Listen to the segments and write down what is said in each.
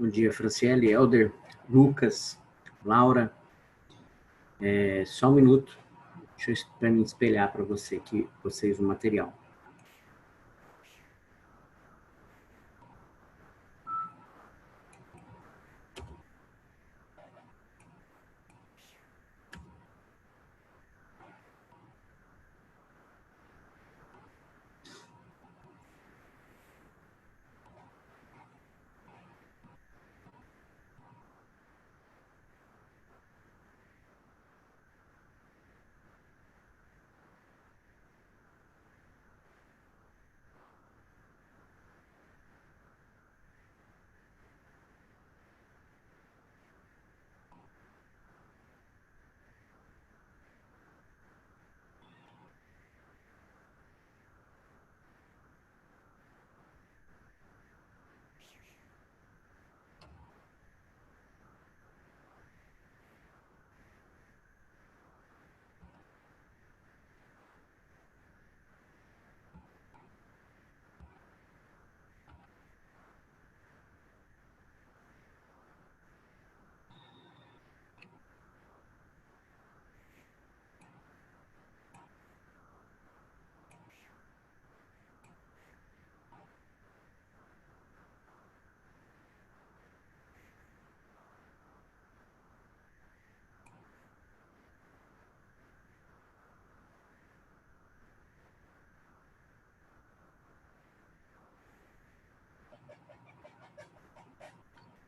Bom dia, Franciele, Helder, Lucas, Laura. Só um minuto, deixa eu para me espelhar para vocês o material.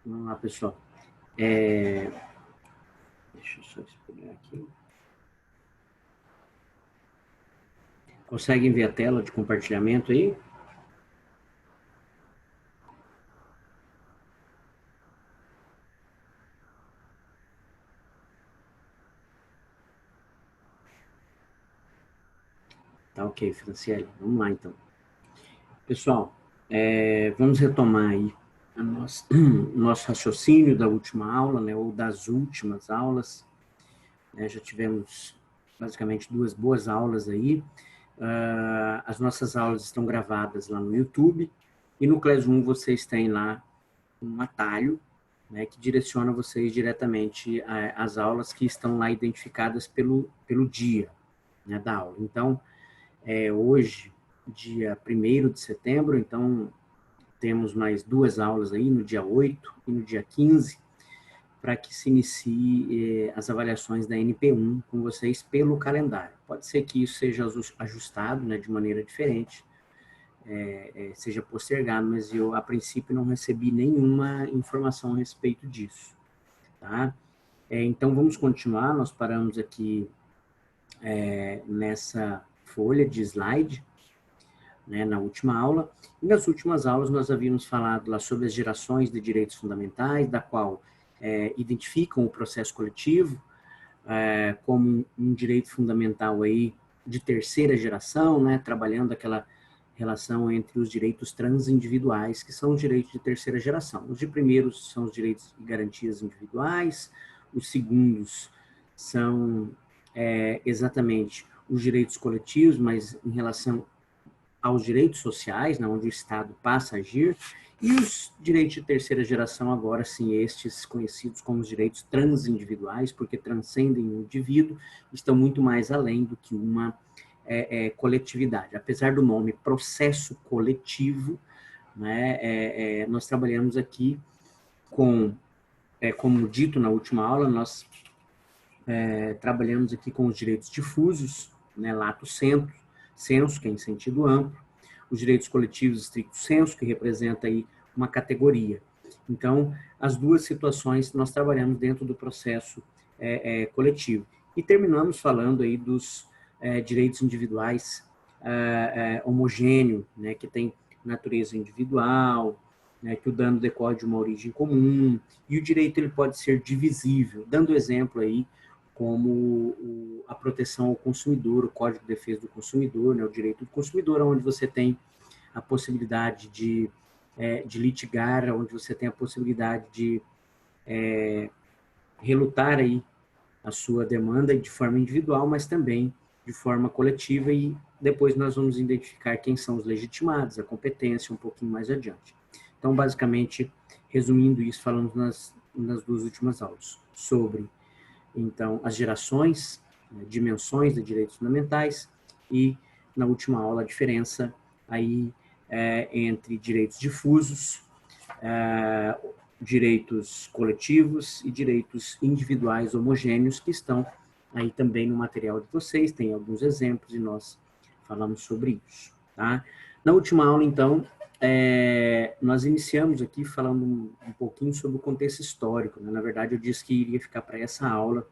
Vamos lá, pessoal. Deixa eu só espelhar aqui. Conseguem ver a tela de compartilhamento aí? Tá ok, Franciele. Vamos lá, então. Pessoal, vamos retomar aí o nosso raciocínio da última aula, né, ou das últimas aulas. Já tivemos basicamente 2 boas aulas aí. As nossas aulas estão gravadas lá no YouTube e no Classroom vocês têm lá um atalho, né, que direciona vocês diretamente às aulas que estão lá identificadas pelo dia, né, da aula. Então, hoje, dia 1º de setembro, então temos mais 2 aulas aí, no dia 8 e no dia 15, para que se inicie as avaliações da NP1 com vocês pelo calendário. Pode ser que isso seja ajustado, né, de maneira diferente, seja postergado, mas eu, a princípio, não recebi nenhuma informação a respeito disso. Tá? Então, vamos continuar. Nós paramos aqui nessa folha de slide, né, na última aula. E nas últimas aulas nós havíamos falado lá sobre as gerações de direitos fundamentais, da qual identificam o processo coletivo como um direito fundamental aí de terceira geração, né, trabalhando aquela relação entre os direitos transindividuais, que são os direitos de terceira geração. Os de primeiros são os direitos e garantias individuais, os segundos são exatamente os direitos coletivos, mas em relação aos direitos sociais, né, onde o Estado passa a agir, e os direitos de terceira geração, agora sim, estes conhecidos como os direitos transindividuais, porque transcendem o indivíduo, estão muito mais além do que uma coletividade. Apesar do nome processo coletivo, né, nós trabalhamos aqui com, como dito na última aula, nós trabalhamos aqui com os direitos difusos, né, lato sensu, que é em sentido amplo, os direitos coletivos stricto sensu, que representa aí uma categoria. Então, as 2 situações nós trabalhamos dentro do processo coletivo. E terminamos falando aí dos direitos individuais homogêneo, né, que tem natureza individual, né, que o dano decorre de uma origem comum, e o direito ele pode ser divisível, dando exemplo aí como a proteção ao consumidor, o Código de Defesa do Consumidor, né, o direito do consumidor, onde você tem a possibilidade de litigar, onde você tem a possibilidade de relutar aí a sua demanda de forma individual, mas também de forma coletiva, e depois nós vamos identificar quem são os legitimados, a competência um pouquinho mais adiante. Então, basicamente, resumindo isso, falamos nas duas últimas aulas sobre, então, as gerações, dimensões de direitos fundamentais e, na última aula, a diferença aí entre direitos difusos, direitos coletivos e direitos individuais homogêneos, que estão aí também no material de vocês, tem alguns exemplos e nós falamos sobre isso, tá? Na última aula, então, nós iniciamos aqui falando um pouquinho sobre o contexto histórico, né? Na verdade, eu disse que iria ficar para essa aula,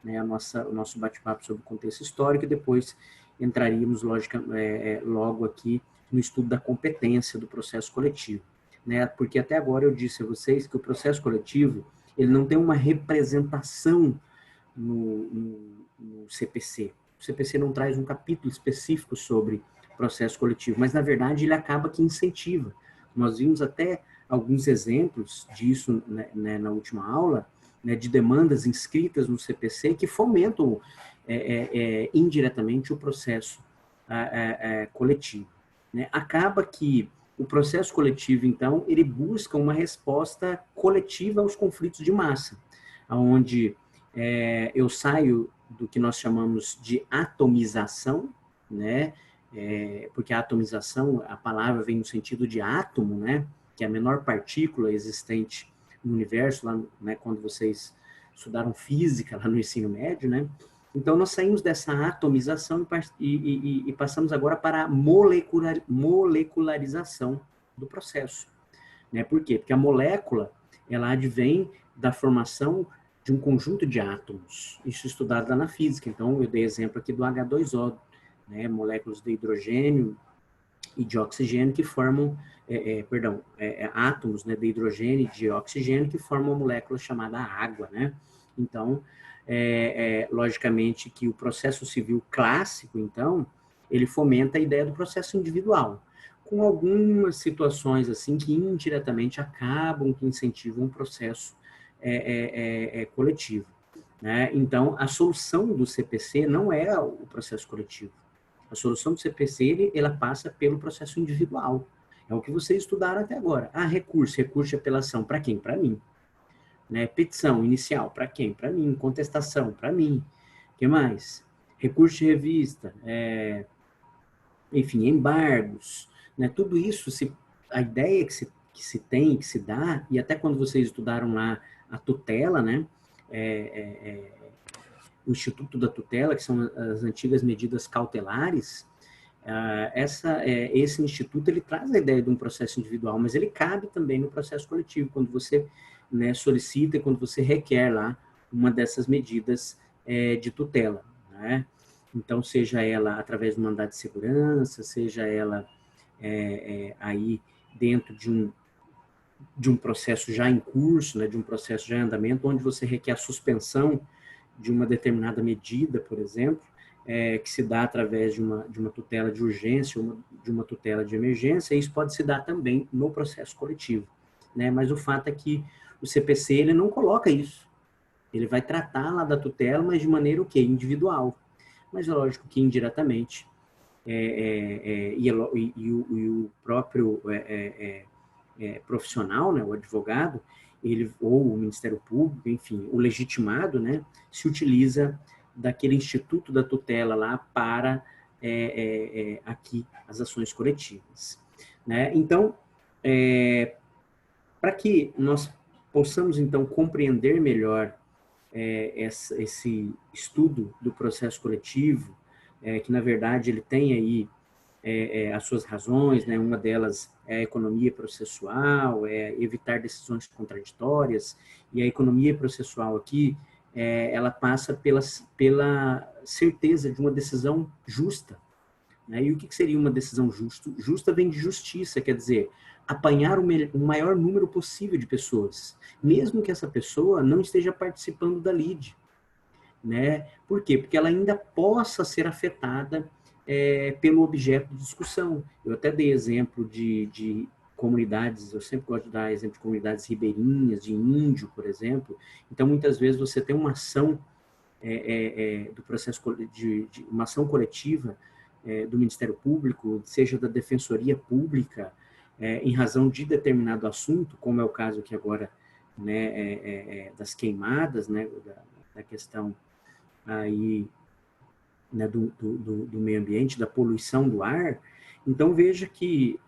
né, o nosso bate-papo sobre o contexto histórico, e depois entraríamos, logo aqui no estudo da competência do processo coletivo, né? Porque até agora eu disse a vocês que o processo coletivo, ele não tem uma representação no CPC. O CPC não traz um capítulo específico sobre processo coletivo, mas, na verdade, ele acaba que incentiva. Nós vimos até alguns exemplos disso, né, na última aula, né, de demandas inscritas no CPC que fomentam indiretamente o processo coletivo, né? Acaba que o processo coletivo, então, ele busca uma resposta coletiva aos conflitos de massa, onde eu saio do que nós chamamos de atomização, né? Porque a atomização, a palavra vem no sentido de átomo, né? Que é a menor partícula existente no universo, lá, né, quando vocês estudaram física lá no ensino médio, né? Então, nós saímos dessa atomização e passamos agora para a molecularização do processo, né? Por quê? Porque a molécula, ela advém da formação de um conjunto de átomos. Isso é estudado lá na física. Então, eu dei exemplo aqui do H2O, né? Moléculas de hidrogênio e de oxigênio que formam, átomos, né, de hidrogênio e de oxigênio que formam uma molécula chamada água, né? Então, logicamente que o processo civil clássico, então, ele fomenta a ideia do processo individual, com algumas situações assim que indiretamente acabam, que incentivam o processo coletivo, né? Então, a solução do CPC não é o processo coletivo. A solução do CPC, ela passa pelo processo individual. É o que vocês estudaram até agora. Recurso de apelação, para quem? Para mim. Né? Petição inicial, para quem? Para mim. Contestação, para mim. O que mais? Recurso de revista, enfim, embargos. Né? Tudo isso, a ideia que se tem, que se dá, e até quando vocês estudaram lá a tutela, né? O Instituto da Tutela, que são as antigas medidas cautelares, esse instituto, ele traz a ideia de um processo individual, mas ele cabe também no processo coletivo, quando você, né, solicita, quando você requer lá uma dessas medidas de tutela, né? Então, seja ela através do mandado de segurança, seja ela aí dentro de um processo já em curso, né, de um processo já em andamento, onde você requer a suspensão de uma determinada medida, por exemplo, que se dá através de uma tutela de urgência, de uma tutela de emergência, e isso pode se dar também no processo coletivo, né? Mas o fato é que o CPC, ele não coloca isso. Ele vai tratar lá da tutela, mas de maneira o quê? Individual. Mas é lógico que indiretamente, e o próprio profissional, né, o advogado, ou o Ministério Público, enfim, o legitimado, né, se utiliza daquele instituto da tutela lá para aqui as ações coletivas, né? Então, para que nós possamos então compreender melhor esse estudo do processo coletivo, que na verdade ele tem aí as suas razões, né? Uma delas é a economia processual, é evitar decisões contraditórias, e a economia processual aqui, ela passa pela certeza de uma decisão justa, né? E o que seria uma decisão justa? Justa vem de justiça, quer dizer, apanhar o maior número possível de pessoas, mesmo que essa pessoa não esteja participando da lide, né? Por quê? Porque ela ainda possa ser afetada pelo objeto de discussão. Eu até dei exemplo de comunidades, eu sempre gosto de dar exemplo de comunidades ribeirinhas, de índio, por exemplo. Então, muitas vezes você tem uma ação do processo de uma ação coletiva do Ministério Público, seja da Defensoria Pública, em razão de determinado assunto, como é o caso aqui agora, né, das queimadas, né, da questão aí, né, do meio ambiente, da poluição do ar. Então, veja que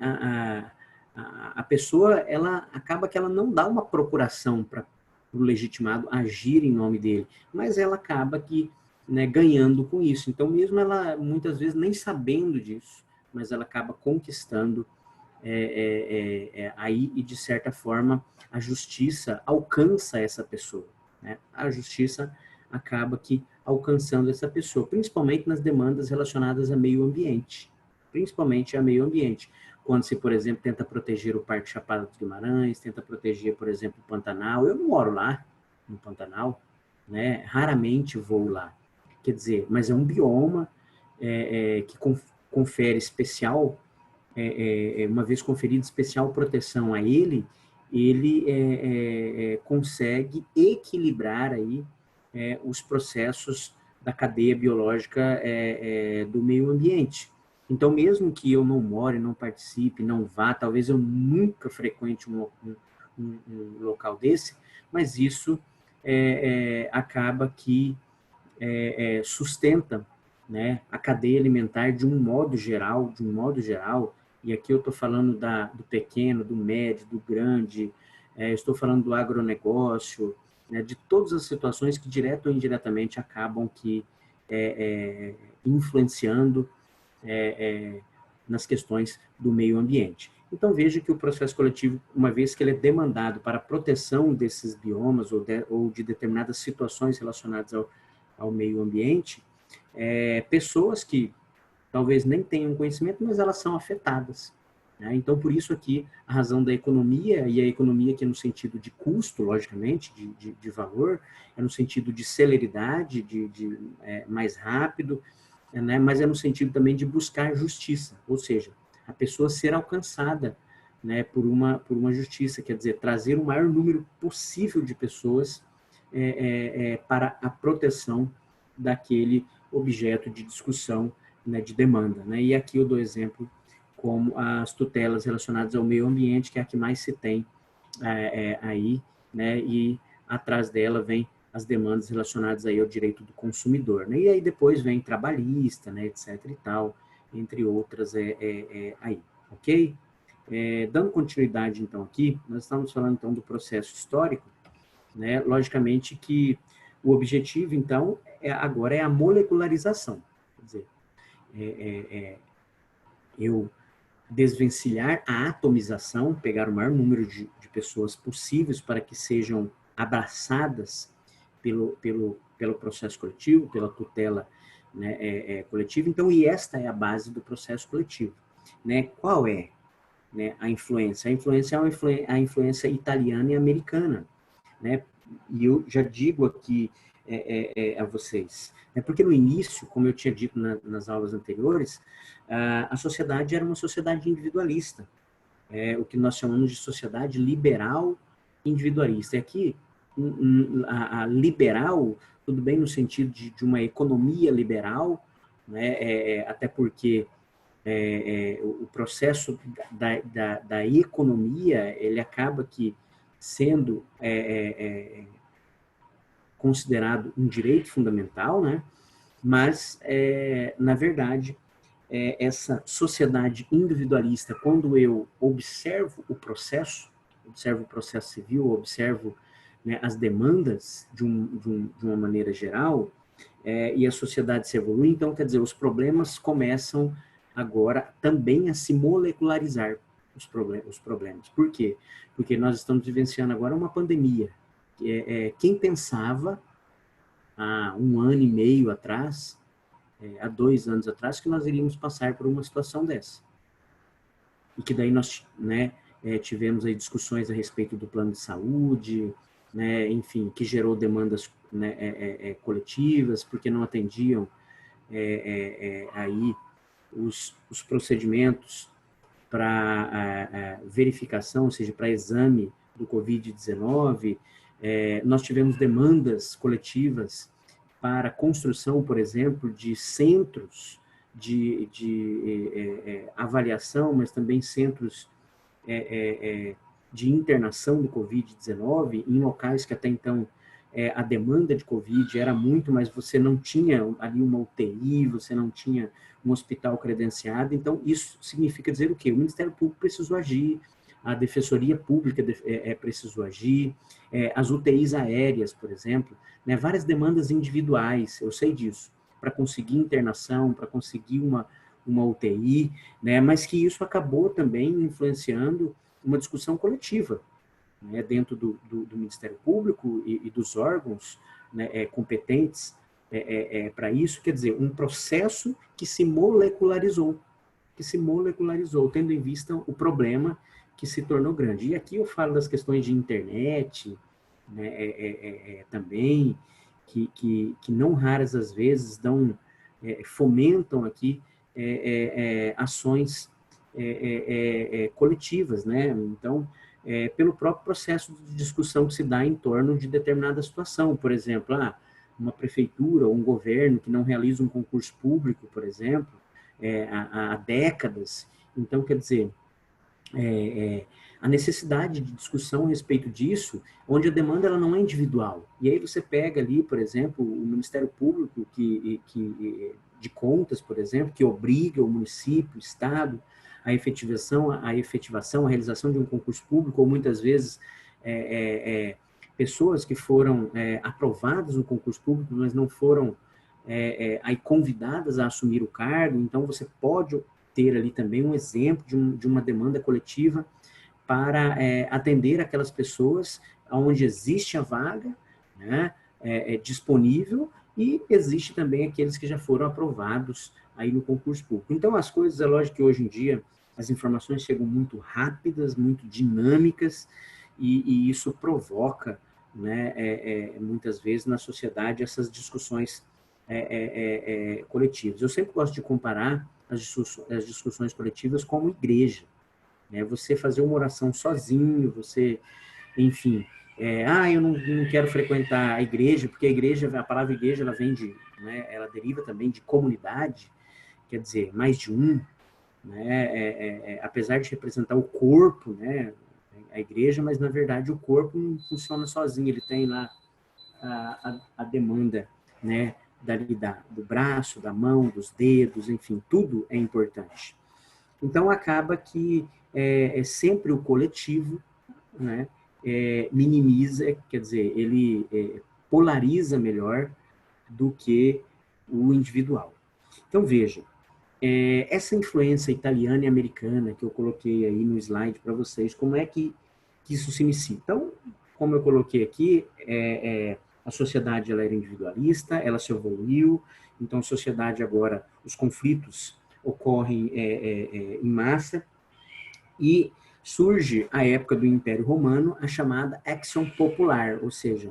a pessoa, ela acaba que ela não dá uma procuração para o legitimado agir em nome dele, mas ela acaba que, né, ganhando com isso. Então, mesmo ela, muitas vezes, nem sabendo disso, mas ela acaba conquistando aí, e de certa forma, a justiça alcança essa pessoa, né? A justiça acaba que alcançando essa pessoa, principalmente nas demandas relacionadas a meio ambiente, principalmente a meio ambiente. Quando se, por exemplo, tenta proteger o Parque Chapada dos Guimarães, tenta proteger, por exemplo, o Pantanal. Eu não moro lá, no Pantanal, né? Raramente vou lá. Quer dizer, mas é um bioma que confere especial, uma vez conferida especial proteção a ele, ele consegue equilibrar aí os processos da cadeia biológica do meio ambiente. Então, mesmo que eu não more, não participe, não vá, talvez eu nunca frequente um local desse, mas isso acaba que sustenta, né, a cadeia alimentar de um modo geral, e aqui eu estou falando do pequeno, do médio, do grande, estou falando do agronegócio, né, de todas as situações que, direto ou indiretamente, acabam que influenciando nas questões do meio ambiente. Então, veja que o processo coletivo, uma vez que ele é demandado para a proteção desses biomas ou de determinadas situações relacionadas ao meio ambiente, pessoas que talvez nem tenham conhecimento, mas elas são afetadas, né? Então, por isso aqui, a razão da economia, e a economia que é no sentido de custo, logicamente, de valor, é no sentido de celeridade, mais rápido, né? Mas é no sentido também de buscar justiça, ou seja, a pessoa ser alcançada, né, por uma justiça, quer dizer, trazer o maior número possível de pessoas para a proteção daquele objeto de discussão, né, de demanda, né? E aqui eu dou exemplo como as tutelas relacionadas ao meio ambiente, que é a que mais se tem aí, né? E atrás dela vem as demandas relacionadas aí ao direito do consumidor, né? E aí depois vem trabalhista, né, etc e tal, entre outras aí, ok? Dando continuidade, então, aqui, nós estamos falando, então, do processo histórico, né? Logicamente que o objetivo, então, agora é a molecularização, quer dizer, eu desvencilhar a atomização, pegar o maior número de pessoas possíveis para que sejam abraçadas pelo processo coletivo, pela tutela, né, coletiva. Então, e esta é a base do processo coletivo, né? Qual é, né, a influência? A influência é a influência italiana e americana, né? E eu já digo aqui a vocês, né? Porque no início, como eu tinha dito nas aulas anteriores, a sociedade era uma sociedade individualista, o que nós chamamos de sociedade liberal individualista. E aqui, a liberal, tudo bem no sentido de uma economia liberal, né? Até porque o processo da economia, ele acaba que sendo considerado um direito fundamental, né? Mas, na verdade, essa sociedade individualista, quando eu observo o processo civil, observo, né, as demandas de uma maneira geral, e a sociedade se evolui, então, quer dizer, os problemas começam agora também a se molecularizar, os problemas. Por quê? Porque nós estamos vivenciando agora uma pandemia. Quem pensava há um ano e meio atrás, há 2 anos atrás, que nós iríamos passar por uma situação dessa? E que daí nós, né, tivemos aí discussões a respeito do plano de saúde, né, enfim, que gerou demandas, né, coletivas, porque não atendiam aí os procedimentos para verificação, ou seja, para exame do Covid-19. Nós tivemos demandas coletivas para a construção, por exemplo, de centros de avaliação, mas também centros de internação do Covid-19 em locais que até então a demanda de Covid era muito, mas você não tinha ali uma UTI, você não tinha um hospital credenciado. Então, isso significa dizer o quê? O Ministério Público precisou agir, a Defensoria Pública precisou agir, as UTIs aéreas, por exemplo, né, várias demandas individuais, eu sei disso, para conseguir internação, para conseguir uma UTI, né, mas que isso acabou também influenciando uma discussão coletiva, né, dentro do Ministério Público e dos órgãos, né, competentes para isso, quer dizer, um processo que se molecularizou, tendo em vista o problema que se tornou grande. E aqui eu falo das questões de internet, né, também, que não raras às vezes fomentam aqui ações coletivas, né? Então, pelo próprio processo de discussão que se dá em torno de determinada situação. Por exemplo, uma prefeitura ou um governo que não realiza um concurso público, por exemplo, há décadas. Então, quer dizer, a necessidade de discussão a respeito disso, onde a demanda ela não é individual. E aí você pega ali, por exemplo, o Ministério Público de Contas, por exemplo, que obriga o município, o Estado, a efetivação, a realização de um concurso público, ou muitas vezes pessoas que foram aprovadas no concurso público, mas não foram aí convidadas a assumir o cargo. Então, você pode ter ali também um exemplo de uma demanda coletiva para atender aquelas pessoas onde existe a vaga, né, disponível, e existe também aqueles que já foram aprovados aí no concurso público. Então, as coisas, é lógico que hoje em dia as informações chegam muito rápidas, muito dinâmicas, e isso provoca, né, muitas vezes na sociedade essas discussões coletivas. Eu sempre gosto de comparar as discussões coletivas como igreja, né? Você fazer uma oração sozinho, você, enfim, eu não quero frequentar a igreja, porque a palavra igreja, ela vem né, ela deriva também de comunidade, quer dizer, mais de um, né, apesar de representar o corpo, né, a igreja, mas na verdade o corpo não funciona sozinho, ele tem lá a demanda, né, do braço, da mão, dos dedos, enfim, tudo é importante. Então, acaba que sempre o coletivo, né, minimiza, quer dizer, ele polariza melhor do que o individual. Então, veja, essa influência italiana e americana que eu coloquei aí no slide para vocês, como é que isso se inicia? Então, como eu coloquei aqui, a sociedade ela era individualista, ela se evoluiu, então a sociedade agora, os conflitos ocorrem em massa, e surge a época do Império Romano a chamada action popular, ou seja,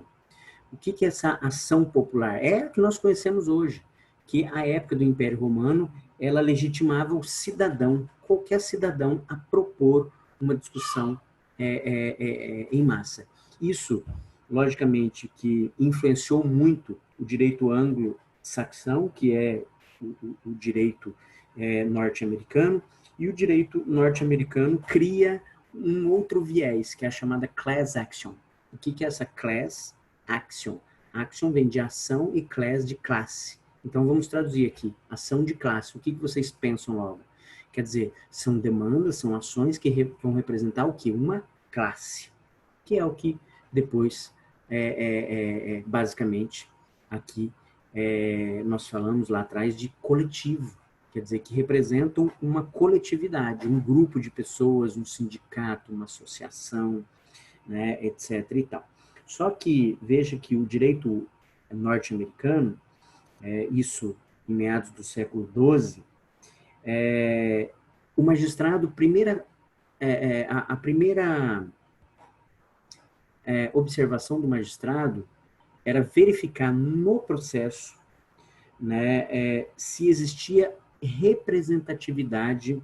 o que é essa ação popular? É o que nós conhecemos hoje, que a época do Império Romano, ela legitimava o cidadão, qualquer cidadão, a propor uma discussão em massa. Isso, logicamente, que influenciou muito o direito anglo-saxão, que é o direito norte-americano, e o direito norte-americano cria um outro viés, que é a chamada class action. O que é essa class action? Action vem de ação e class de classe. Então, vamos traduzir aqui. Ação de classe. O que vocês pensam logo? Quer dizer, são demandas, são ações que vão representar o quê? Uma classe. Que é o que depois, basicamente, aqui nós falamos lá atrás de coletivo. Quer dizer, que representam uma coletividade, um grupo de pessoas, um sindicato, uma associação, né, etc. e tal. Só que veja que o direito norte-americano, isso em meados do século XII, o magistrado, a primeira observação do magistrado era verificar no processo, né, se existia representatividade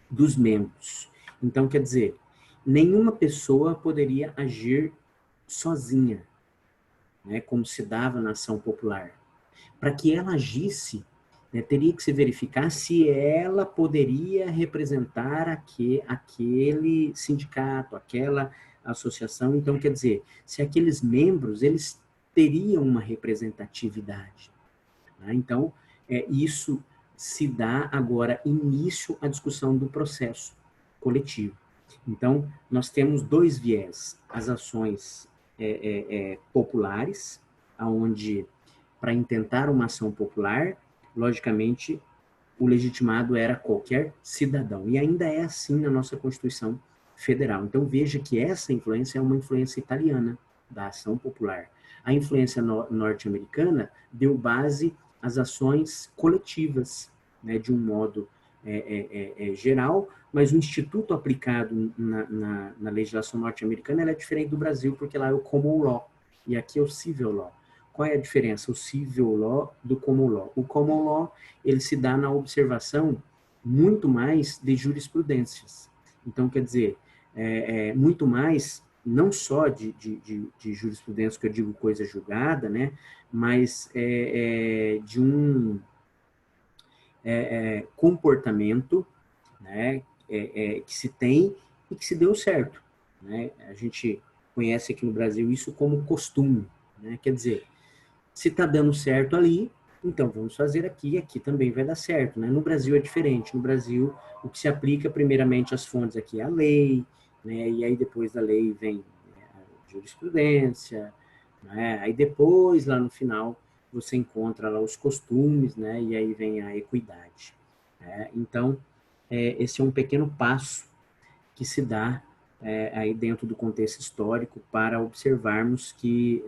dos membros. Então, quer dizer, nenhuma pessoa poderia agir sozinha, né, como se dava na ação popular. Para que ela agisse, né, teria que se verificar se ela poderia representar aquele sindicato, aquela associação. Então, quer dizer, se aqueles membros, eles teriam uma representatividade, né? Então, isso se dá agora início à discussão do processo coletivo. Então, nós temos dois viés: as ações populares, aonde, para intentar uma ação popular, logicamente, o legitimado era qualquer cidadão. E ainda é assim na nossa Constituição Federal. Então, veja que essa influência é uma influência italiana da ação popular. A influência norte-americana deu base às ações coletivas, né, de um modo geral, mas o instituto aplicado na legislação norte-americana é diferente do Brasil, porque lá é o common law, e aqui é o civil law. Qual é a diferença? O civil law do common law. O common law, ele se dá na observação muito mais de jurisprudências. Então, quer dizer, muito mais, não só de jurisprudência, que eu digo coisa julgada, né, mas de um comportamento, né, que se tem e que se deu certo, né? A gente conhece aqui no Brasil isso como costume, né? Quer dizer, se está dando certo ali, então vamos fazer aqui, e aqui também vai dar certo, né? No Brasil é diferente. No Brasil, o que se aplica primeiramente às fontes aqui é a lei, né? E aí depois da lei vem a jurisprudência, né? Aí depois, lá no final, você encontra lá os costumes, né? E aí vem a equidade, né? Então, esse é um pequeno passo que se dá aí dentro do contexto histórico para observarmos que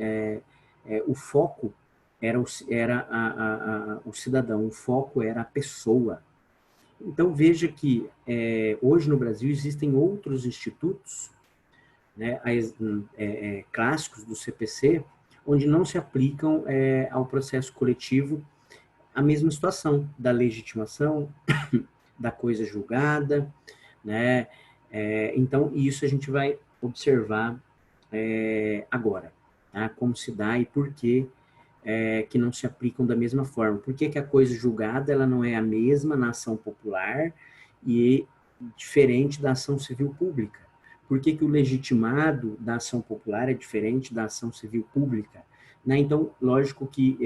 o foco era o cidadão, o foco era a pessoa. Então, veja que hoje no Brasil existem outros institutos, né, clássicos do CPC, onde não se aplicam ao processo coletivo a mesma situação da legitimação, da coisa julgada, né? Então, isso a gente vai observar agora, tá? Como se dá e por que que não se aplicam da mesma forma. Por que que a coisa julgada ela não é a mesma na ação popular e diferente da ação civil pública? Por que que o legitimado da ação popular é diferente da ação civil pública? Né? Então, lógico que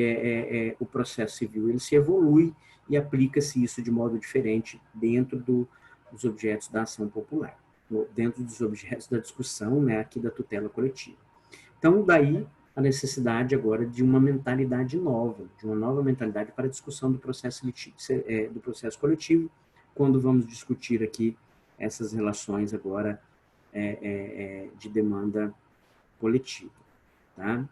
o processo civil ele se evolui e aplica-se isso de modo diferente dentro dos objetos da ação popular, dentro dos objetos da discussão, né, aqui da tutela coletiva. Então, daí a necessidade agora de uma mentalidade nova, de uma nova mentalidade para a discussão do processo coletivo, quando vamos discutir aqui essas relações agora de demanda coletiva. Tá?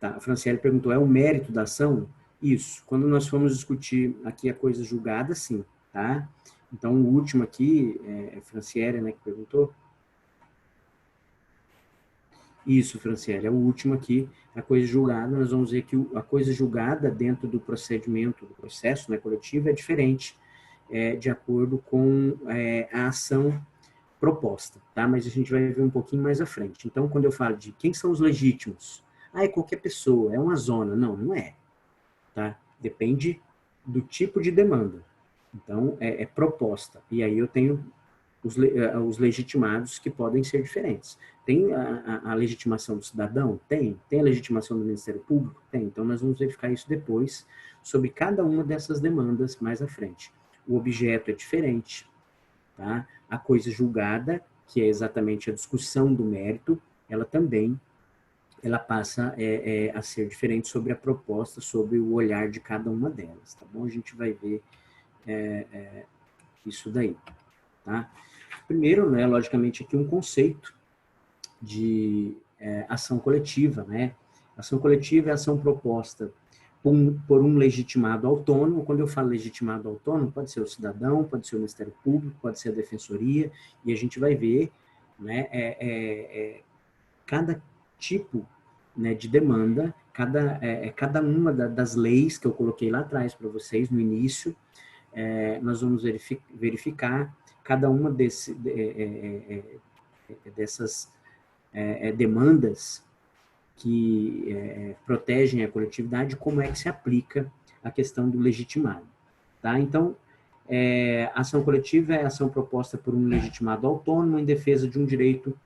A Franciele perguntou, é o mérito da ação? Isso. Quando nós formos discutir aqui a coisa julgada, sim. Tá? Então, o último aqui, Franciele, né, que perguntou. Isso, Franciele, é o último aqui, a coisa julgada. Nós vamos ver que a coisa julgada dentro do procedimento, do processo, né, coletivo é diferente de acordo com a ação proposta, tá? Mas a gente vai ver um pouquinho mais à frente. Então, quando eu falo de quem são os legítimos, é qualquer pessoa, é uma zona. Não, não é, tá? Depende do tipo de demanda. Então, é proposta. E aí eu tenho os legitimados que podem ser diferentes. Tem a legitimação do cidadão? Tem. Tem a legitimação do Ministério Público? Tem. Então, nós vamos verificar isso depois, sobre cada uma dessas demandas mais à frente. O objeto é diferente, tá? A coisa julgada, que é exatamente a discussão do mérito, ela também passa a ser diferente sobre a proposta, sobre o olhar de cada uma delas, tá bom? A gente vai ver isso daí, tá? Primeiro, né, logicamente, aqui um conceito de ação coletiva, né? Ação coletiva é ação proposta por um legitimado autônomo. Quando eu falo legitimado autônomo, pode ser o cidadão, pode ser o Ministério Público, pode ser a Defensoria, e a gente vai ver, né, cada tipo, né, de demanda, cada uma das leis que eu coloquei lá atrás para vocês, no início, nós vamos verificar cada uma dessas demandas que protegem a coletividade, como é que se aplica a questão do legitimado. Tá? Então, ação coletiva é ação proposta por um legitimado autônomo em defesa de um direito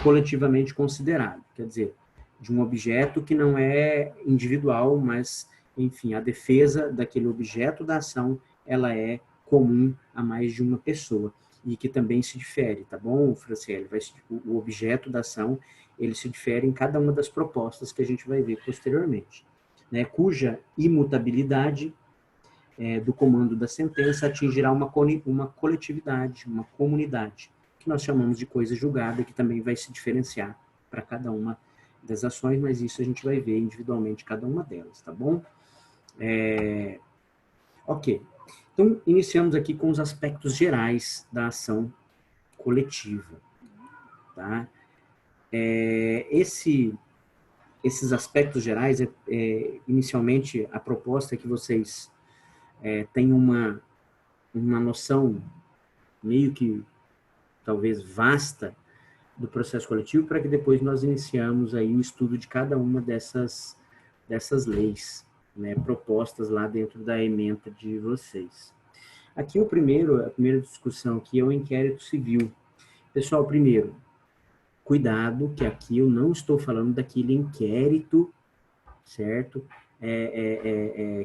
coletivamente considerado, quer dizer, de um objeto que não é individual, mas, enfim, a defesa daquele objeto da ação, ela é comum a mais de uma pessoa, e que também se difere, tá bom, Franciele? O objeto da ação, ele se difere em cada uma das propostas que a gente vai ver posteriormente, né, cuja imutabilidade do comando da sentença atingirá uma coletividade, uma comunidade, que nós chamamos de coisa julgada, que também vai se diferenciar para cada uma das ações, mas isso a gente vai ver individualmente cada uma delas, tá bom? Ok. Então, iniciamos aqui com os aspectos gerais da ação coletiva, tá? Esses aspectos gerais, inicialmente, a proposta é que vocês tenham uma noção meio que, talvez, vasta do processo coletivo, para que depois nós iniciamos aí o estudo de cada uma dessas leis, né, propostas lá dentro da ementa de vocês. Aqui a primeira discussão aqui é o inquérito civil. Pessoal, primeiro, cuidado, que aqui eu não estou falando daquele inquérito, certo?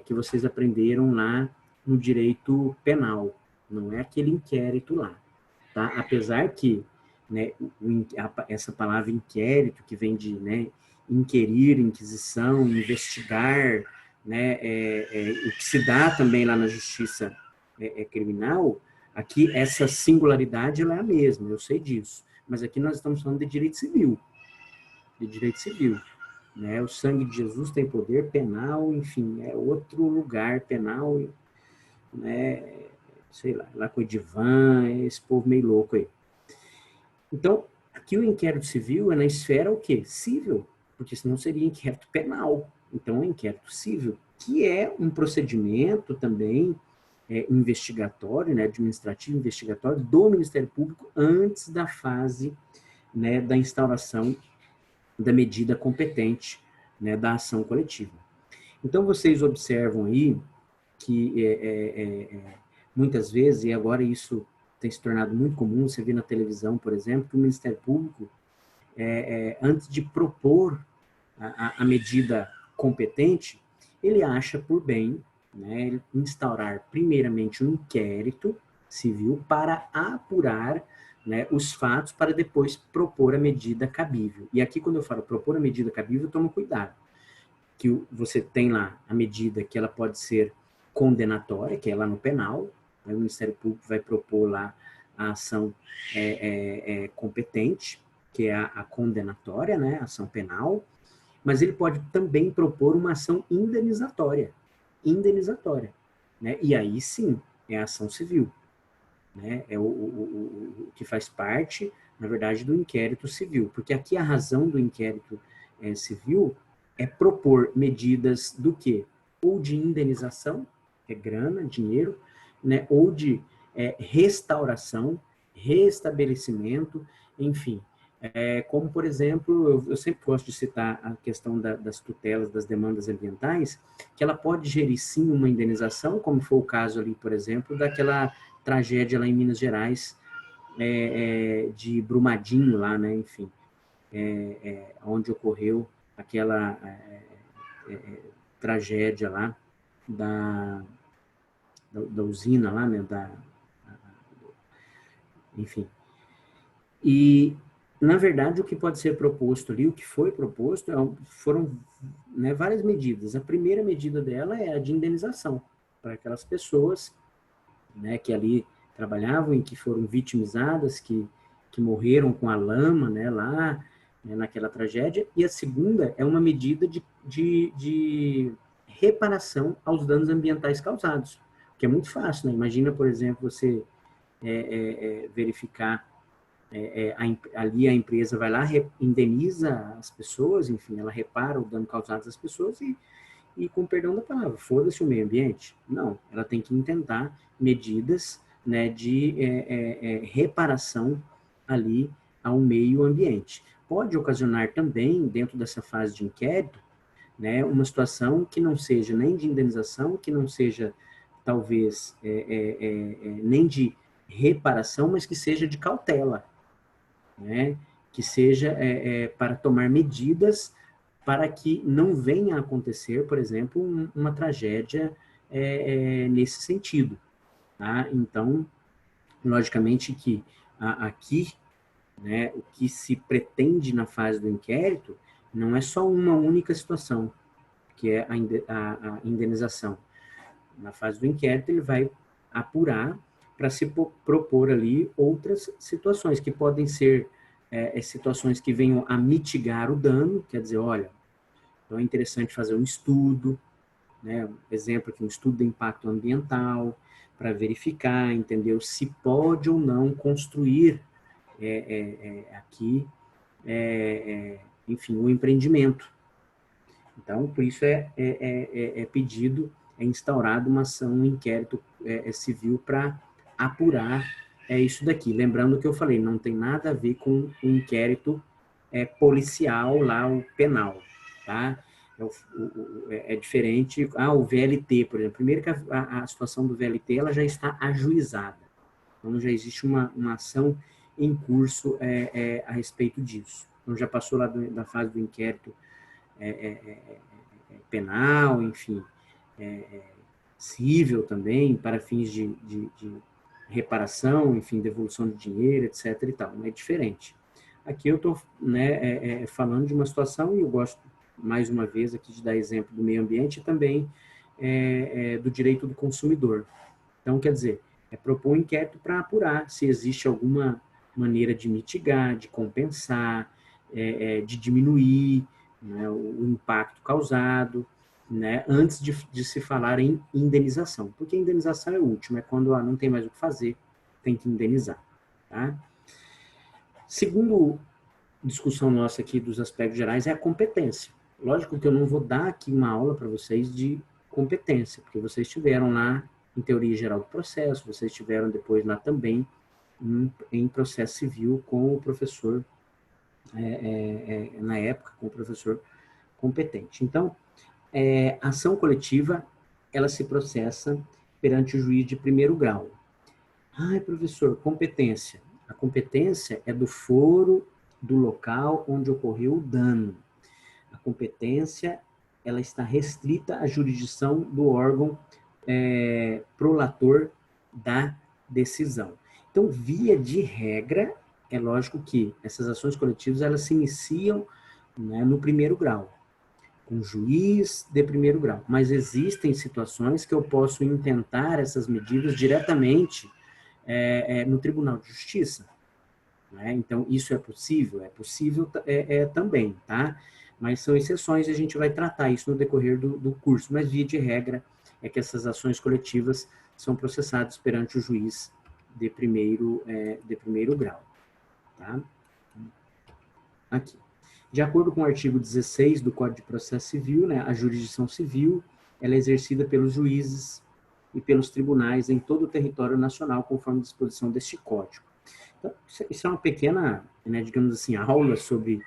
Que vocês aprenderam lá no direito penal. Não é aquele inquérito lá, tá? Apesar que, né, essa palavra inquérito, que vem de, né, inquirir, inquisição, investigar, né, o que se dá também lá na justiça criminal, aqui essa singularidade ela é a mesma, eu sei disso. Mas aqui nós estamos falando de direito civil. De direito civil. Né? O sangue de Jesus tem poder penal, enfim, é outro lugar penal, né? Sei lá com o Edivan, esse povo meio louco aí. Então, aqui o inquérito civil é na esfera o quê? Civil, porque senão seria inquérito penal. Então, é inquérito civil, que é um procedimento também investigatório, né, administrativo investigatório do Ministério Público antes da fase, né, da instauração da medida competente, né, da ação coletiva. Então, vocês observam aí que muitas vezes, e agora isso tem se tornado muito comum, você vê na televisão, por exemplo, que o Ministério Público, antes de propor a medida competente, ele acha por bem, né, instaurar primeiramente um inquérito civil para apurar, né, os fatos, para depois propor a medida cabível. E aqui, quando eu falo propor a medida cabível, toma cuidado, que você tem lá a medida que ela pode ser condenatória, que é lá no penal, né, o Ministério Público vai propor lá a ação competente, que é a condenatória, né, a ação penal, mas ele pode também propor uma ação indenizatória, né? E aí sim, é a ação civil, né? É o que faz parte, na verdade, do inquérito civil, porque aqui a razão do inquérito civil é propor medidas do quê? Ou de indenização, que é grana, dinheiro, né? Ou de restauração, restabelecimento, enfim. Como, por exemplo, eu sempre gosto de citar a questão das tutelas, das demandas ambientais, que ela pode gerir sim uma indenização, como foi o caso ali, por exemplo, daquela tragédia lá em Minas Gerais, de Brumadinho lá, né, enfim, onde ocorreu aquela tragédia lá da usina lá, né, enfim. E, na verdade, o que pode ser proposto ali, o que foi proposto, foram, né, várias medidas. A primeira medida dela é a de indenização para aquelas pessoas, né, que ali trabalhavam e que foram vitimizadas, que morreram com a lama, né, lá, né, naquela tragédia. E a segunda é uma medida de reparação aos danos ambientais causados, que é muito fácil, né? Imagina, por exemplo, você verificar ali a empresa vai lá, indeniza as pessoas, enfim, ela repara o dano causado às pessoas e com perdão da palavra, foda-se o meio ambiente. Não, ela tem que intentar medidas, né, de reparação ali ao meio ambiente. pode ocasionar também, dentro dessa fase de inquérito, né, uma situação que não seja nem de indenização, que não seja, talvez, nem de reparação, mas que seja de cautela, né, que seja para tomar medidas para que não venha a acontecer, por exemplo, uma tragédia nesse sentido. Tá? Então, logicamente que aqui, né, o que se pretende na fase do inquérito não é só uma única situação, que é a indenização. Na fase do inquérito, ele vai apurar para se propor ali outras situações, que podem ser situações que venham a mitigar o dano, quer dizer, olha, então é interessante fazer um estudo, né, exemplo aqui, um estudo de impacto ambiental, para verificar, entendeu, se pode ou não construir aqui, enfim, o empreendimento. Então, por isso é pedido, é instaurado uma ação, um inquérito civil para apurar isso daqui. Lembrando que eu falei, não tem nada a ver com o inquérito policial lá, o penal, tá? É diferente. O VLT, por exemplo. Primeiro que a situação do VLT, ela já está ajuizada. Então, já existe uma ação em curso a respeito disso. Então, já passou lá da fase do inquérito penal, enfim, cível também, para fins de reparação, enfim, devolução de dinheiro, etc. e tal. Não é diferente. Aqui eu estou falando de uma situação, e eu gosto, mais uma vez, aqui de dar exemplo do meio ambiente e também do direito do consumidor. Então, quer dizer, propor um inquérito para apurar se existe alguma maneira de mitigar, de compensar, de diminuir, né, o impacto causado, né, antes de se falar em indenização. Porque a indenização é o último, é quando não tem mais o que fazer, tem que indenizar. Tá? Segundo discussão nossa aqui dos aspectos gerais é a competência. Lógico que eu não vou dar aqui uma aula para vocês de competência, porque vocês estiveram lá em teoria geral do processo, vocês estiveram depois lá também em processo civil com o professor, na época, com o professor competente. Então, a ação coletiva, ela se processa perante o juiz de primeiro grau. Professor, competência. A competência é do foro do local onde ocorreu o dano. A competência, ela está restrita à jurisdição do órgão prolator da decisão. Então, via de regra, é lógico que essas ações coletivas, elas se iniciam, né, no primeiro grau, com juiz de primeiro grau. Mas existem situações que eu posso intentar essas medidas diretamente no Tribunal de Justiça. Né? Então, isso é possível também, tá? Mas são exceções e a gente vai tratar isso no decorrer do curso. Mas, via de regra, é que essas ações coletivas são processadas perante o juiz de primeiro grau. Tá? Aqui. De acordo com o artigo 16 do Código de Processo Civil, né, a jurisdição civil ela é exercida pelos juízes e pelos tribunais em todo o território nacional, conforme a disposição deste Código. Então, isso é uma pequena, né, digamos assim, aula sobre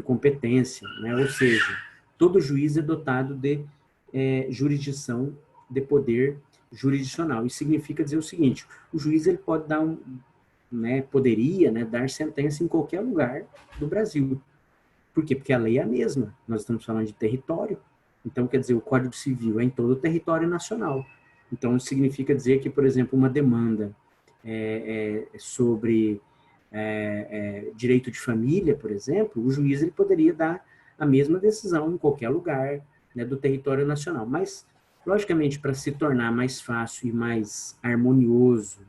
competência, né? Ou seja, todo juiz é dotado de jurisdição, de poder jurisdicional. Isso significa dizer o seguinte: o juiz ele pode dar poderia, né, dar sentença em qualquer lugar do Brasil. Por quê? Porque a lei é a mesma. Nós estamos falando de território. Então, quer dizer, o Código Civil é em todo o território nacional. Então, isso significa dizer que, por exemplo, uma demanda sobre direito de família, por exemplo, o juiz ele poderia dar a mesma decisão em qualquer lugar, né, do território nacional. Mas, logicamente, para se tornar mais fácil e mais harmonioso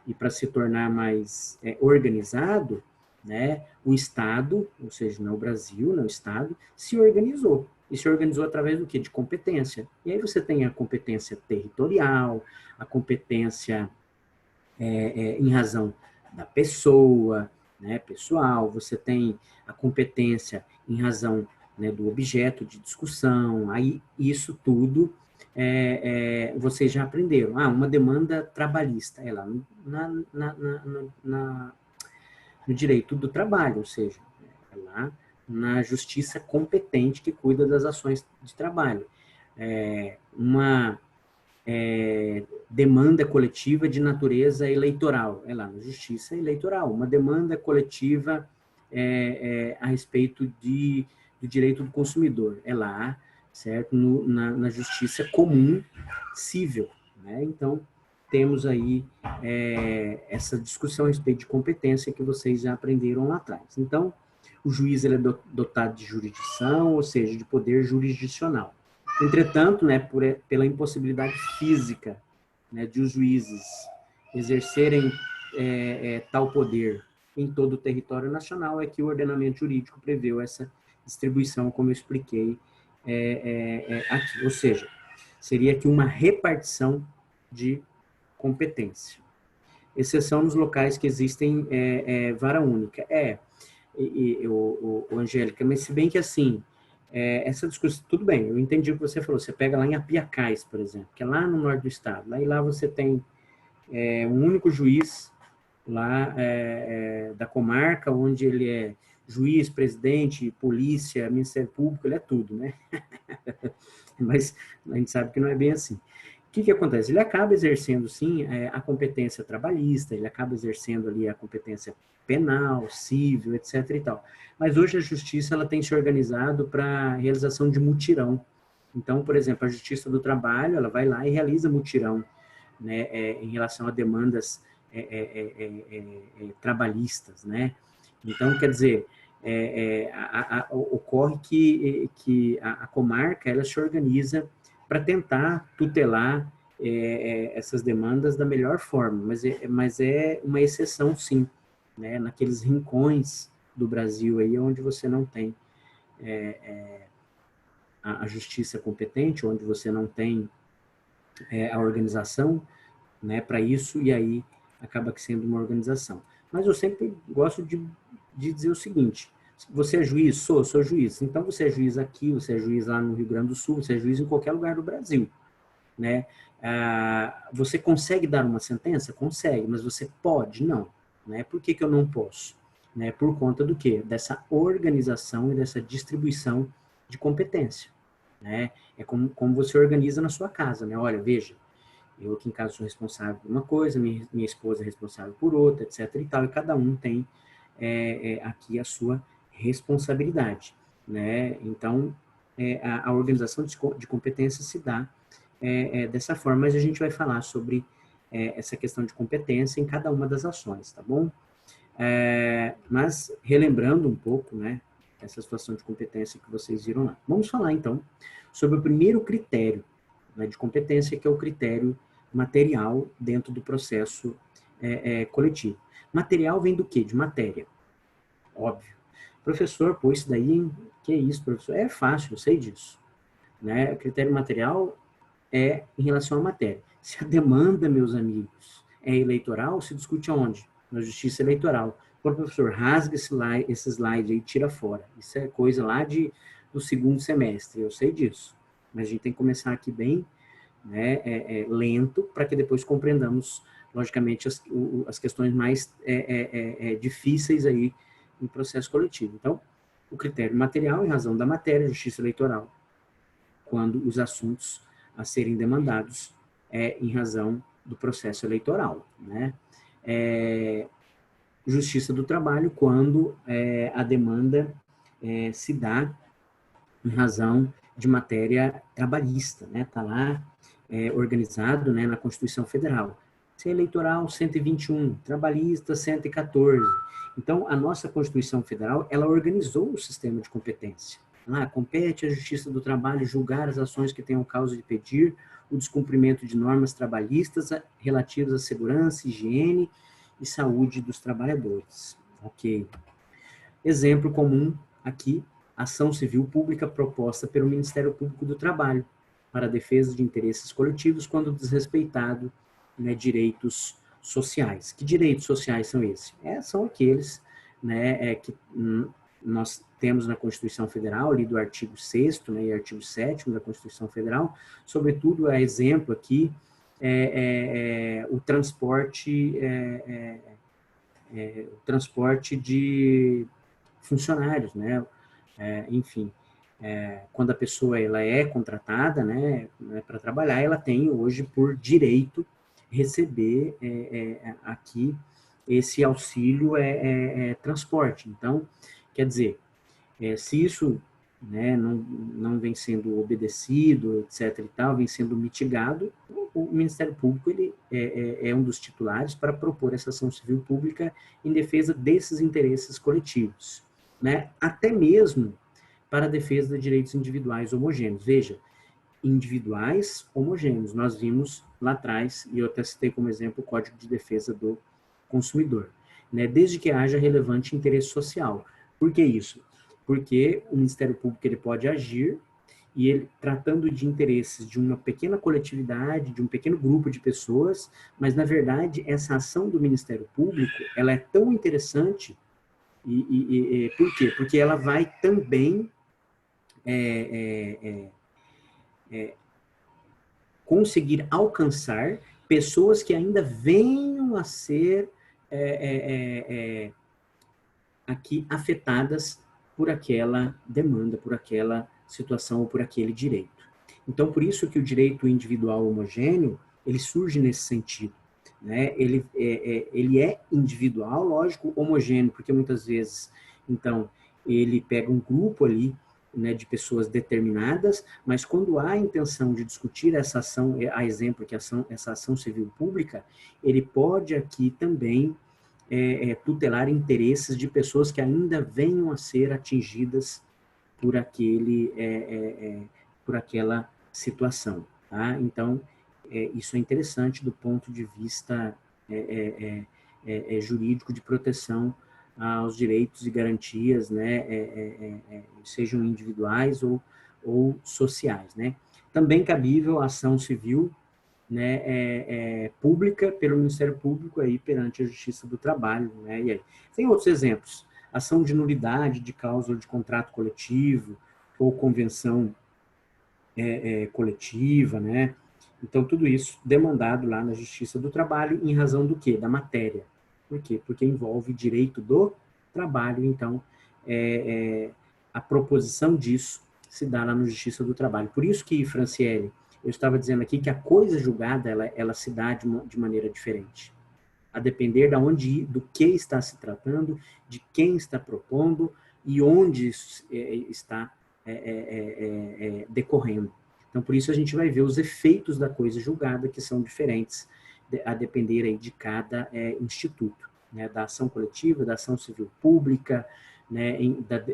e para se tornar mais organizado, né, o Estado, ou seja, não o Brasil, não o Estado, se organizou. E se organizou através do quê? De competência. E aí você tem a competência territorial, a competência em razão da pessoa, né, pessoal, você tem a competência em razão, né, do objeto de discussão, aí isso tudo vocês já aprenderam. Uma demanda trabalhista, lá no direito do trabalho, ou seja, lá na justiça competente que cuida das ações de trabalho. Uma demanda coletiva de natureza eleitoral, é lá na justiça eleitoral. Uma demanda coletiva a respeito do direito do consumidor, é lá, certo? Na justiça comum civil, né? Então, temos aí essa discussão a respeito de competência que vocês já aprenderam lá atrás. Então, o juiz ele é dotado de jurisdição, ou seja, de poder jurisdicional. Entretanto, né, pela impossibilidade física, né, de os juízes exercerem tal poder em todo o território nacional, é que o ordenamento jurídico preveu essa distribuição, como eu expliquei aqui. Ou seja, seria aqui uma repartição de competência. Exceção nos locais que existem vara única. Angélica, mas se bem que assim, essa discussão, tudo bem, eu entendi o que você falou, você pega lá em Apiacás, por exemplo, que é lá no norte do estado, lá você tem um único juiz lá da comarca, onde ele é juiz, presidente, polícia, Ministério Público, ele é tudo, né? Mas a gente sabe que não é bem assim. O que acontece? Ele acaba exercendo, sim, a competência trabalhista, ele acaba exercendo ali a competência penal, civil, etc. e tal. Mas hoje a justiça ela tem se organizado para a realização de mutirão. Então, por exemplo, a Justiça do Trabalho, ela vai lá e realiza mutirão, né, em relação a demandas trabalhistas, né? Então, quer dizer, ocorre que a comarca ela se organiza para tentar tutelar essas demandas da melhor forma, mas é uma exceção, sim, né? Naqueles rincões do Brasil aí onde você não tem a justiça competente, onde você não tem a organização, né, para isso, e aí acaba sendo uma organização. Mas eu sempre gosto de dizer o seguinte: você é juiz? Sou juiz. Então você é juiz aqui, você é juiz lá no Rio Grande do Sul, você é juiz em qualquer lugar do Brasil, né? Você consegue dar uma sentença? Consegue, mas você pode? Não. Né? Por que eu não posso? Né? Por conta do quê? Dessa organização e dessa distribuição de competência. Né? É como você organiza na sua casa, né? Olha, veja, eu aqui em casa sou responsável por uma coisa, minha esposa é responsável por outra, etc. e tal, e cada um tem aqui a sua responsabilidade, né? Então, a organização de competência se dá dessa forma, mas a gente vai falar sobre essa questão de competência em cada uma das ações, tá bom? Mas, relembrando um pouco, né, essa situação de competência que vocês viram lá. Vamos falar, então, sobre o primeiro critério, né, de competência, que é o critério material dentro do processo coletivo. Material vem do quê? De matéria. Óbvio. Professor, pô, isso daí, que é isso, professor? É fácil, eu sei disso. Né? O critério material é em relação à matéria. Se a demanda, meus amigos, é eleitoral, se discute aonde? Na justiça eleitoral. Então, professor, rasga esse slide aí, tira fora. Isso é coisa lá do segundo semestre, eu sei disso. Mas a gente tem que começar aqui bem, né, lento, para que depois compreendamos, logicamente, as questões mais difíceis aí no processo coletivo. Então, o critério material, em razão da matéria, justiça eleitoral, quando os assuntos a serem demandados em razão do processo eleitoral, né? Justiça do trabalho, quando a demanda se dá em razão de matéria trabalhista, né? Está lá organizado, né, na Constituição Federal. Se é eleitoral, 121, trabalhista, 114. Então, a nossa Constituição Federal, ela organizou o sistema de competência. Lá, compete à Justiça do Trabalho julgar as ações que tenham causa de pedir o descumprimento de normas trabalhistas relativas à segurança, higiene e saúde dos trabalhadores. Ok. Exemplo comum aqui, ação civil pública proposta pelo Ministério Público do Trabalho para a defesa de interesses coletivos quando desrespeitado, né, direitos sociais. Que direitos sociais são esses? São aqueles, né, que nós temos na Constituição Federal, ali do artigo 6º, né, e artigo 7º da Constituição Federal, sobretudo, a exemplo aqui, o transporte de funcionários, né? Enfim, quando a pessoa ela é contratada, né, para trabalhar, ela tem hoje por direito receber aqui esse auxílio transporte. Então, quer dizer, se isso, né, não vem sendo obedecido, etc. e tal, vem sendo mitigado, o Ministério Público ele é um dos titulares para propor essa ação civil pública em defesa desses interesses coletivos, né? Até mesmo para a defesa de direitos individuais homogêneos. Veja, individuais homogêneos. Nós vimos lá atrás, e eu até citei como exemplo o Código de Defesa do Consumidor, né? Desde que haja relevante interesse social. Por que isso? Porque o Ministério Público ele pode agir e ele tratando de interesses de uma pequena coletividade, de um pequeno grupo de pessoas, mas na verdade essa ação do Ministério Público ela é tão interessante por quê? Porque ela vai também conseguir alcançar pessoas que ainda venham a ser aqui afetadas por aquela demanda, por aquela situação ou por aquele direito. Então, por isso que o direito individual homogêneo, ele surge nesse sentido, né? Ele é individual, lógico, homogêneo, porque muitas vezes, então, ele pega um grupo ali, né, de pessoas determinadas, mas quando há a intenção de discutir essa ação, a exemplo que essa ação civil pública, ele pode aqui também tutelar interesses de pessoas que ainda venham a ser atingidas por por aquela situação, tá? Então, isso é interessante do ponto de vista jurídico de proteção aos direitos e garantias, né, sejam individuais ou sociais, né? Também cabível a ação civil, né, pública pelo Ministério Público aí perante a Justiça do Trabalho, né? E aí tem outros exemplos: ação de nulidade de cláusula de contrato coletivo ou convenção coletiva, né? Então tudo isso demandado lá na Justiça do Trabalho em razão do quê? Da matéria. Por quê? Porque envolve direito do trabalho. Então a proposição disso se dá lá na Justiça do Trabalho. Por isso que, Franciele, eu estava dizendo aqui que a coisa julgada, ela se dá de maneira diferente. A depender do que está se tratando, de quem está propondo e onde está decorrendo. Então, por isso a gente vai ver os efeitos da coisa julgada, que são diferentes, a depender aí de cada instituto, né? Da ação coletiva, da ação civil pública, né?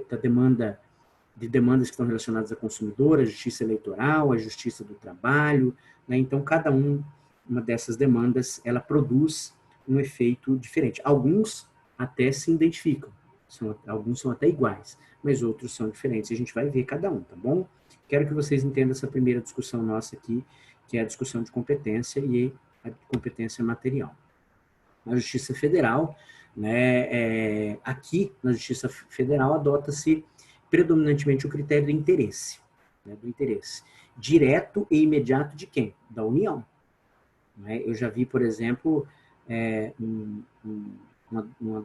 Da demanda de demandas que estão relacionadas a consumidor, a justiça eleitoral, a justiça do trabalho, né? Então, cada uma dessas demandas, ela produz um efeito diferente. Alguns até se identificam, alguns são até iguais, mas outros são diferentes. A gente vai ver cada um, tá bom? Quero que vocês entendam essa primeira discussão nossa aqui, que é a discussão de competência e a competência material. Na Justiça Federal, né, aqui na Justiça Federal adota-se predominantemente o critério do interesse, né, do interesse direto e imediato de quem? Da União. Né? Eu já vi, por exemplo,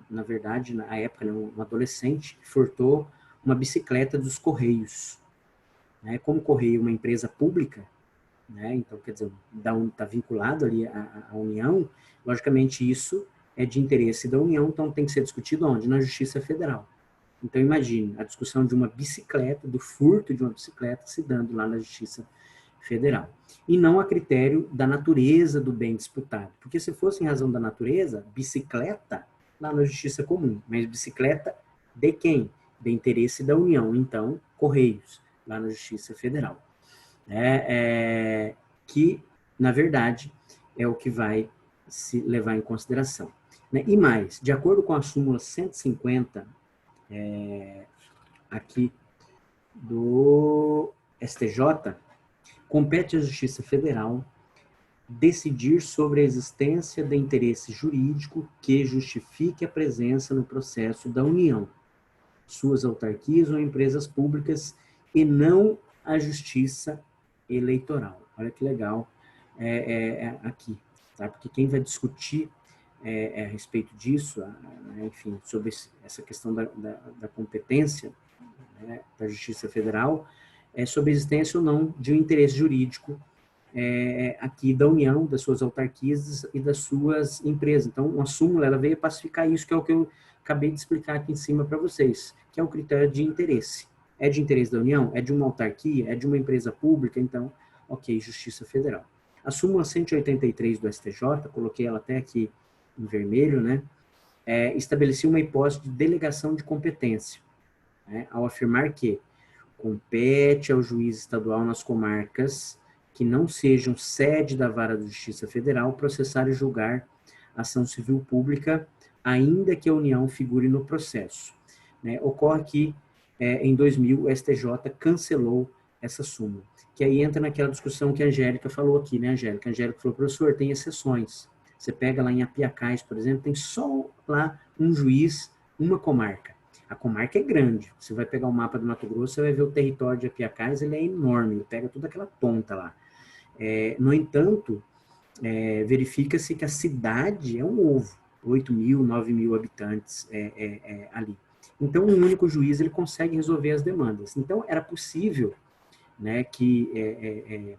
na verdade, na época, né, um adolescente furtou uma bicicleta dos Correios. Né? Como o Correio é uma empresa pública, né? Então, quer dizer, está vinculado ali à União, logicamente isso é de interesse da União, então tem que ser discutido onde? Na Justiça Federal. Então, imagine a discussão de uma bicicleta, do furto de uma bicicleta, se dando lá na Justiça Federal. E não a critério da natureza do bem disputado. Porque se fosse em razão da natureza, bicicleta, lá na Justiça Comum. Mas bicicleta de quem? De interesse da União. Então, Correios, lá na Justiça Federal. Que, na verdade, é o que vai se levar em consideração. Né? E mais, de acordo com a súmula 150, aqui do STJ, compete à Justiça Federal decidir sobre a existência de interesse jurídico que justifique a presença no processo da União, suas autarquias ou empresas públicas, e não a Justiça Eleitoral. Olha que legal aqui, tá? Porque quem vai discutir a respeito disso, enfim, sobre essa questão da competência, né, da Justiça Federal, sobre a existência ou não de um interesse jurídico aqui da União, das suas autarquias e das suas empresas. Então, uma súmula, ela veio pacificar isso, que é o que eu acabei de explicar aqui em cima para vocês, que é o critério de interesse. É de interesse da União? É de uma autarquia? É de uma empresa pública? Então, ok, Justiça Federal. A súmula 183 do STJ, coloquei ela até aqui em vermelho, né, estabelecia uma hipótese de delegação de competência, né, ao afirmar que compete ao juiz estadual nas comarcas que não sejam sede da Vara da Justiça Federal processar e julgar ação civil pública, ainda que a União figure no processo. Né? Ocorre que, em 2000, o STJ cancelou essa súmula, que aí entra naquela discussão que a Angélica falou aqui, né, Angélica? A Angélica falou, professor, tem exceções. Você pega lá em Apiacás, por exemplo, tem só lá um juiz, uma comarca. A comarca é grande. Você vai pegar o mapa do Mato Grosso, você vai ver o território de Apiacás, ele é enorme, ele pega toda aquela ponta lá. No entanto, verifica-se que a cidade é um ovo, 8 mil, 9 mil habitantes ali. Então, um único juiz ele consegue resolver as demandas. Então, era possível, né, que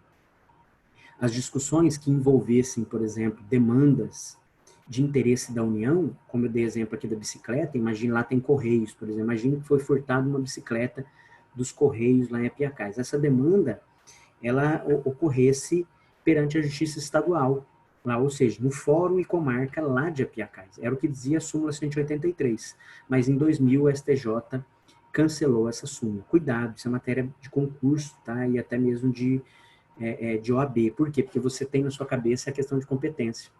as discussões que envolvessem, por exemplo, demandas de interesse da União, como eu dei exemplo aqui da bicicleta, imagine lá tem Correios, por exemplo, imagine que foi furtada uma bicicleta dos Correios lá em Apiacás. Essa demanda, ela ocorresse perante a Justiça Estadual, lá, ou seja, no Fórum e Comarca lá de Apiacás. Era o que dizia a súmula 183. Mas em 2000 o STJ cancelou essa súmula. Cuidado, isso é matéria de concurso, tá? E até mesmo de OAB. Por quê? Porque você tem na sua cabeça a questão de competência.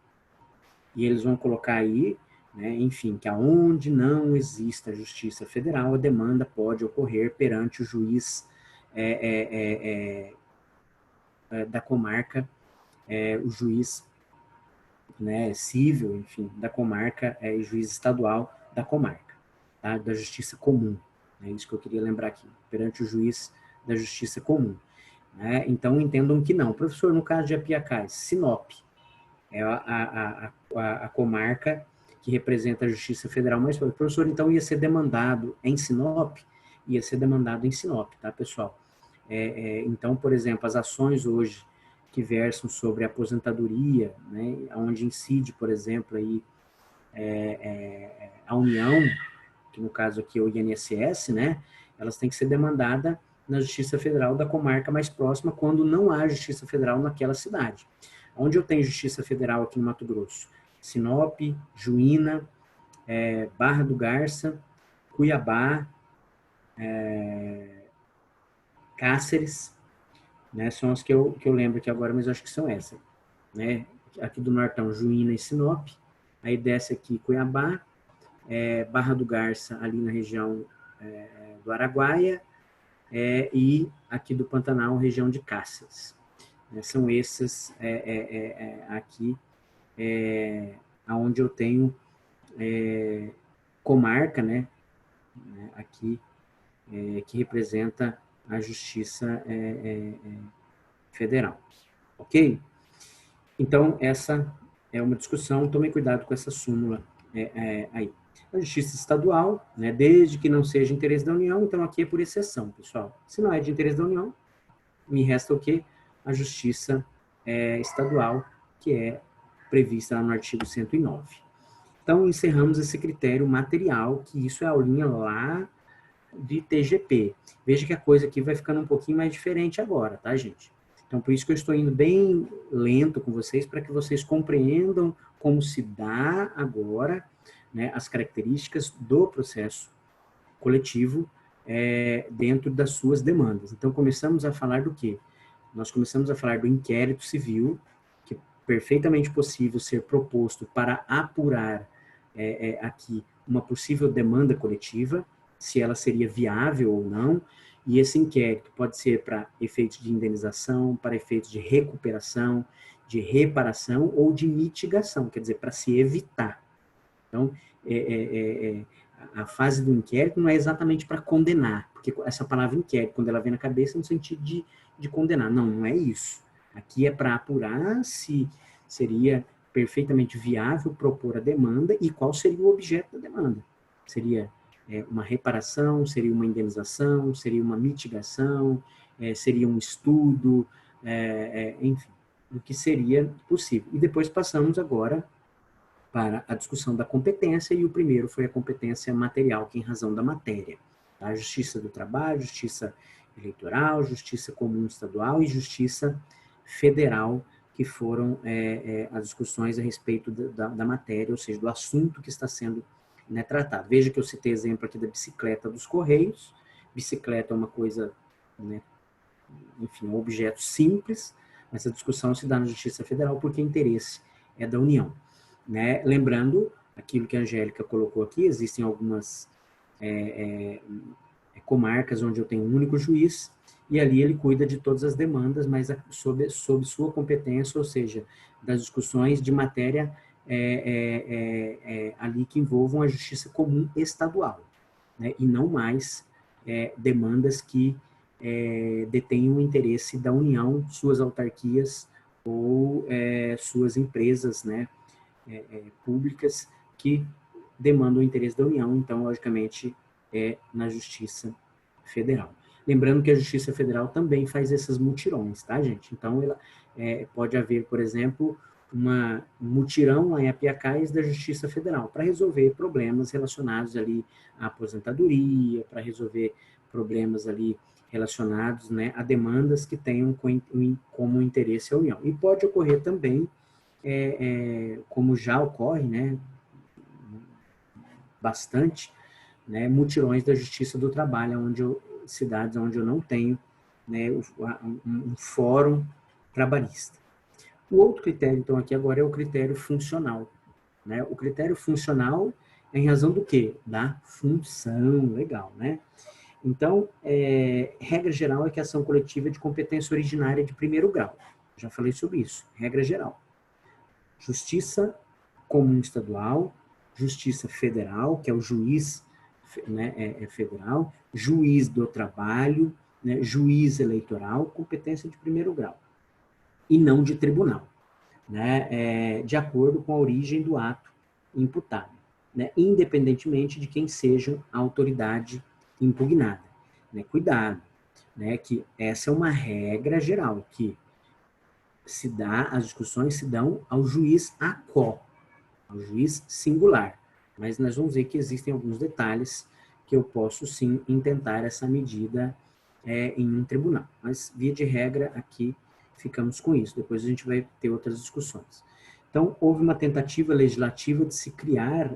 E eles vão colocar aí, né, enfim, que aonde não exista justiça federal, a demanda pode ocorrer perante o juiz da comarca, o juiz, né, civil, enfim, da comarca, e juiz estadual da comarca, tá? Da justiça comum. É isso que eu queria lembrar aqui, perante o juiz da justiça comum. Né? Então, entendam que não. Professor, no caso de Apiacás, Sinop é a comarca que representa a Justiça Federal, mas, professor, então ia ser demandado em Sinop? Ia ser demandado em Sinop, tá, pessoal? Então, por exemplo, as ações hoje que versam sobre a aposentadoria, né, onde incide, por exemplo, aí, a União, que no caso aqui é o INSS, né, elas têm que ser demandadas na Justiça Federal da comarca mais próxima, quando não há Justiça Federal naquela cidade. Onde eu tenho Justiça Federal aqui no Mato Grosso? Sinop, Juína, Barra do Garça, Cuiabá, Cáceres, né, são as que eu lembro aqui agora, mas eu acho que são essas. Né? Aqui do Nortão, Juína e Sinop, aí desce aqui Cuiabá, Barra do Garça, ali na região do Araguaia, e aqui do Pantanal, região de Cáceres. São essas aqui, onde eu tenho comarca, né, aqui, que representa a Justiça Federal. Ok? Então, essa é uma discussão, tomem cuidado com essa súmula aí. A Justiça Estadual, né, desde que não seja interesse da União, então aqui é por exceção, pessoal. Se não é de interesse da União, me resta o quê? A Justiça Estadual, que é prevista lá no artigo 109. Então, encerramos esse critério material, que isso é a aulinha lá de TGP. Veja que a coisa aqui vai ficando um pouquinho mais diferente agora, tá, gente? Então, por isso que eu estou indo bem lento com vocês, para que vocês compreendam como se dá agora, né, as características do processo coletivo dentro das suas demandas. Então, começamos a falar do quê? Nós começamos a falar do inquérito civil, que é perfeitamente possível ser proposto para apurar aqui uma possível demanda coletiva, se ela seria viável ou não, e esse inquérito pode ser para efeitos de indenização, para efeitos de recuperação, de reparação ou de mitigação, quer dizer, para se evitar. Então, a fase do inquérito não é exatamente para condenar, porque essa palavra inquérito, quando ela vem na cabeça, é no sentido de condenar. Não, não é isso. Aqui é para apurar se seria perfeitamente viável propor a demanda e qual seria o objeto da demanda. Seria uma reparação, seria uma indenização, seria uma mitigação, seria um estudo, enfim, o que seria possível. E depois passamos agora para a discussão da competência, e o primeiro foi a competência material, que é em razão da matéria. Tá? A justiça do trabalho, justiça eleitoral, justiça comum estadual e justiça federal, que foram as discussões a respeito da matéria, ou seja, do assunto que está sendo tratado. Veja que eu citei exemplo aqui da bicicleta dos Correios. Bicicleta é uma coisa, enfim, um objeto simples, mas a discussão se dá na Justiça Federal porque o interesse é da União. Lembrando aquilo que a Angélica colocou aqui, existem algumas comarcas onde eu tenho um único juiz, e ali ele cuida de todas as demandas, mas sob sua competência, ou seja, das discussões de matéria ali que envolvam a justiça comum estadual, e não mais demandas que detenham o interesse da União, suas autarquias ou suas empresas, públicas que demandam o interesse da União, então, logicamente, na Justiça Federal. Lembrando que a Justiça Federal também faz esses mutirões, tá, gente? Então, pode haver, por exemplo, um mutirão lá em Apiacás da Justiça Federal para resolver problemas relacionados ali à aposentadoria, para resolver problemas ali relacionados a demandas que tenham como interesse a União. E pode ocorrer também, como já ocorre, bastante, mutirões da Justiça do Trabalho, cidades onde eu não tenho um fórum trabalhista. O outro critério, então, aqui agora é o critério funcional. O critério funcional é em razão do quê? Da função, legal, Então, regra geral é que a ação coletiva é de competência originária de primeiro grau. Já falei sobre isso, regra geral. Justiça comum estadual, justiça federal, que é o juiz federal, juiz do trabalho, juiz eleitoral, competência de primeiro grau, e não de tribunal, de acordo com a origem do ato imputado, independentemente de quem seja a autoridade impugnada. Cuidado, que essa é uma regra geral, que as discussões se dão ao juiz aquo, ao juiz singular. Mas nós vamos ver que existem alguns detalhes que eu posso sim intentar essa medida em um tribunal. Mas, via de regra, aqui ficamos com isso. Depois a gente vai ter outras discussões. Então, houve uma tentativa legislativa de se criar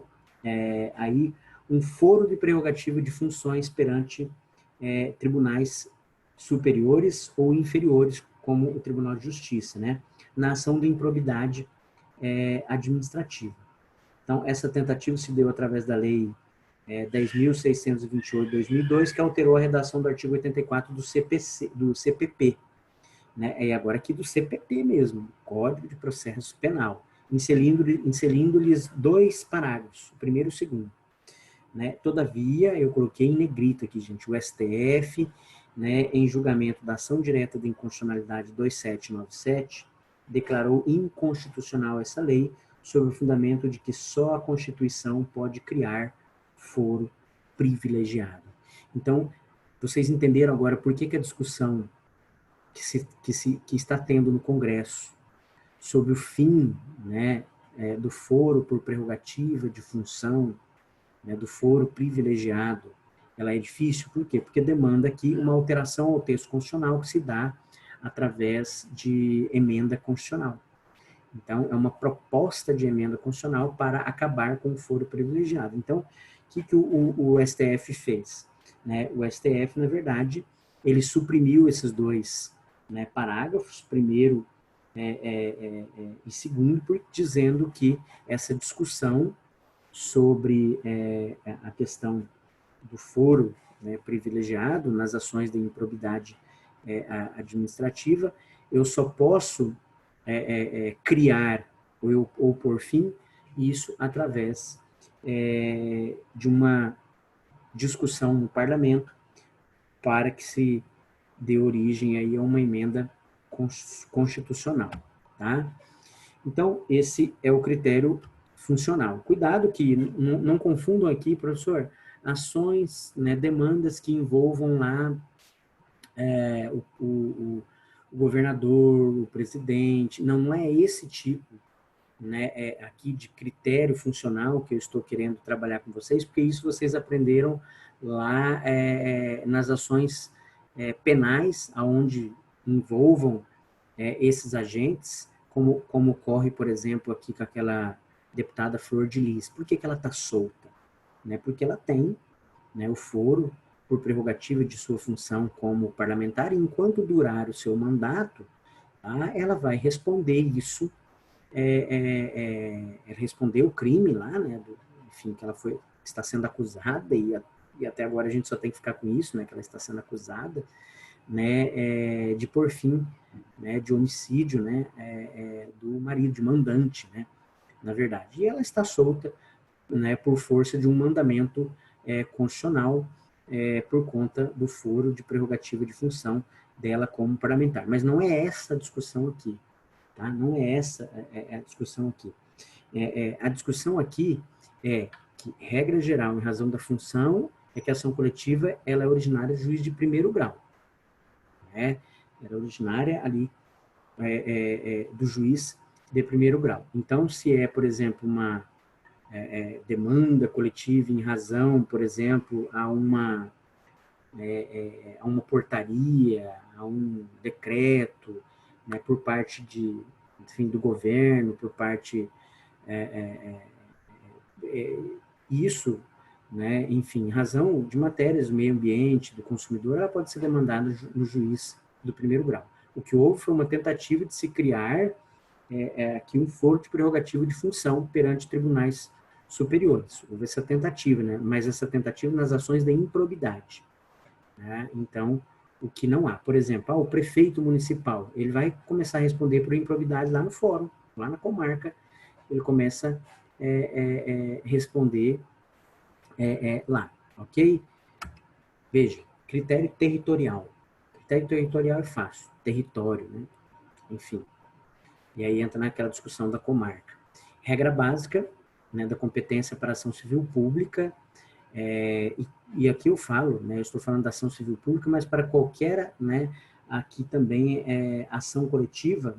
aí um foro de prerrogativa de funções perante tribunais superiores ou inferiores, como o Tribunal de Justiça, na ação de improbidade administrativa. Então, essa tentativa se deu através da Lei 10.628 de 2002, que alterou a redação do artigo 84 do CPP, e agora aqui do CPP mesmo, Código de Processo Penal, inserindo-lhes 2 parágrafos, o primeiro e o segundo. Todavia, eu coloquei em negrito aqui, gente, o STF, em julgamento da ação direta de inconstitucionalidade 2797, declarou inconstitucional essa lei, sob o fundamento de que só a Constituição pode criar foro privilegiado. Então, vocês entenderam agora por que a discussão que está tendo no Congresso sobre o fim do foro por prerrogativa de função, do foro privilegiado, ela é difícil, por quê? Porque demanda aqui uma alteração ao texto constitucional que se dá através de emenda constitucional. Então, é uma proposta de emenda constitucional para acabar com o foro privilegiado. Então, o que o STF fez? O STF, na verdade, ele suprimiu esses 2 parágrafos, primeiro e segundo, dizendo que essa discussão sobre a questão do foro privilegiado nas ações de improbidade administrativa, eu só posso criar ou por fim isso através de uma discussão no parlamento para que se dê origem aí a uma emenda constitucional, tá? Então, esse é o critério funcional. Cuidado que não confundam aqui, professor, ações, né, demandas que envolvam lá o governador, o presidente. Não é esse tipo, né, aqui de critério funcional que eu estou querendo trabalhar com vocês, porque isso vocês aprenderam lá nas ações penais, aonde envolvam esses agentes, como ocorre, por exemplo, aqui com aquela deputada Flor de Lis. Por que ela está solta? Né? Porque ela tem, né, o foro por prerrogativa de sua função como parlamentar, e enquanto durar o seu mandato, tá, ela vai responder isso, responder o crime lá, né, enfim, que ela está sendo acusada, e até agora a gente só tem que ficar com isso, né, que ela está sendo acusada, né, de por fim, né, de homicídio, né, do marido, de mandante, né, na verdade. E ela está solta, né, por força de um mandamento constitucional, por conta do foro de prerrogativa de função dela como parlamentar. Mas não é essa a discussão aqui, tá? Não é essa a discussão aqui. A discussão aqui é que, regra geral, em razão da função, é que a ação coletiva ela é originária de juiz de primeiro grau. Né? Era originária ali do juiz de primeiro grau. Então, se é, por exemplo, uma demanda coletiva em razão, por exemplo, a uma portaria, a um decreto, né, por parte enfim, do governo, por parte isso, né, enfim, em razão de matérias do meio ambiente, do consumidor, ela pode ser demandada no juiz do primeiro grau. O que houve foi uma tentativa de se criar aqui um foro de prerrogativa de função perante tribunais superiores. Houve essa tentativa, né? Mas essa tentativa nas ações da improbidade. Né? Então, o que não há. Por exemplo, o prefeito municipal, ele vai começar a responder por improbidade lá no fórum, lá na comarca, ele começa a responder lá, ok? Veja, critério territorial. Critério territorial é fácil, território, né? Enfim. E aí entra naquela discussão da comarca. Regra básica, né, da competência para ação civil pública, e aqui eu falo, né, eu estou falando da ação civil pública, mas para qualquer, né, aqui também ação coletiva,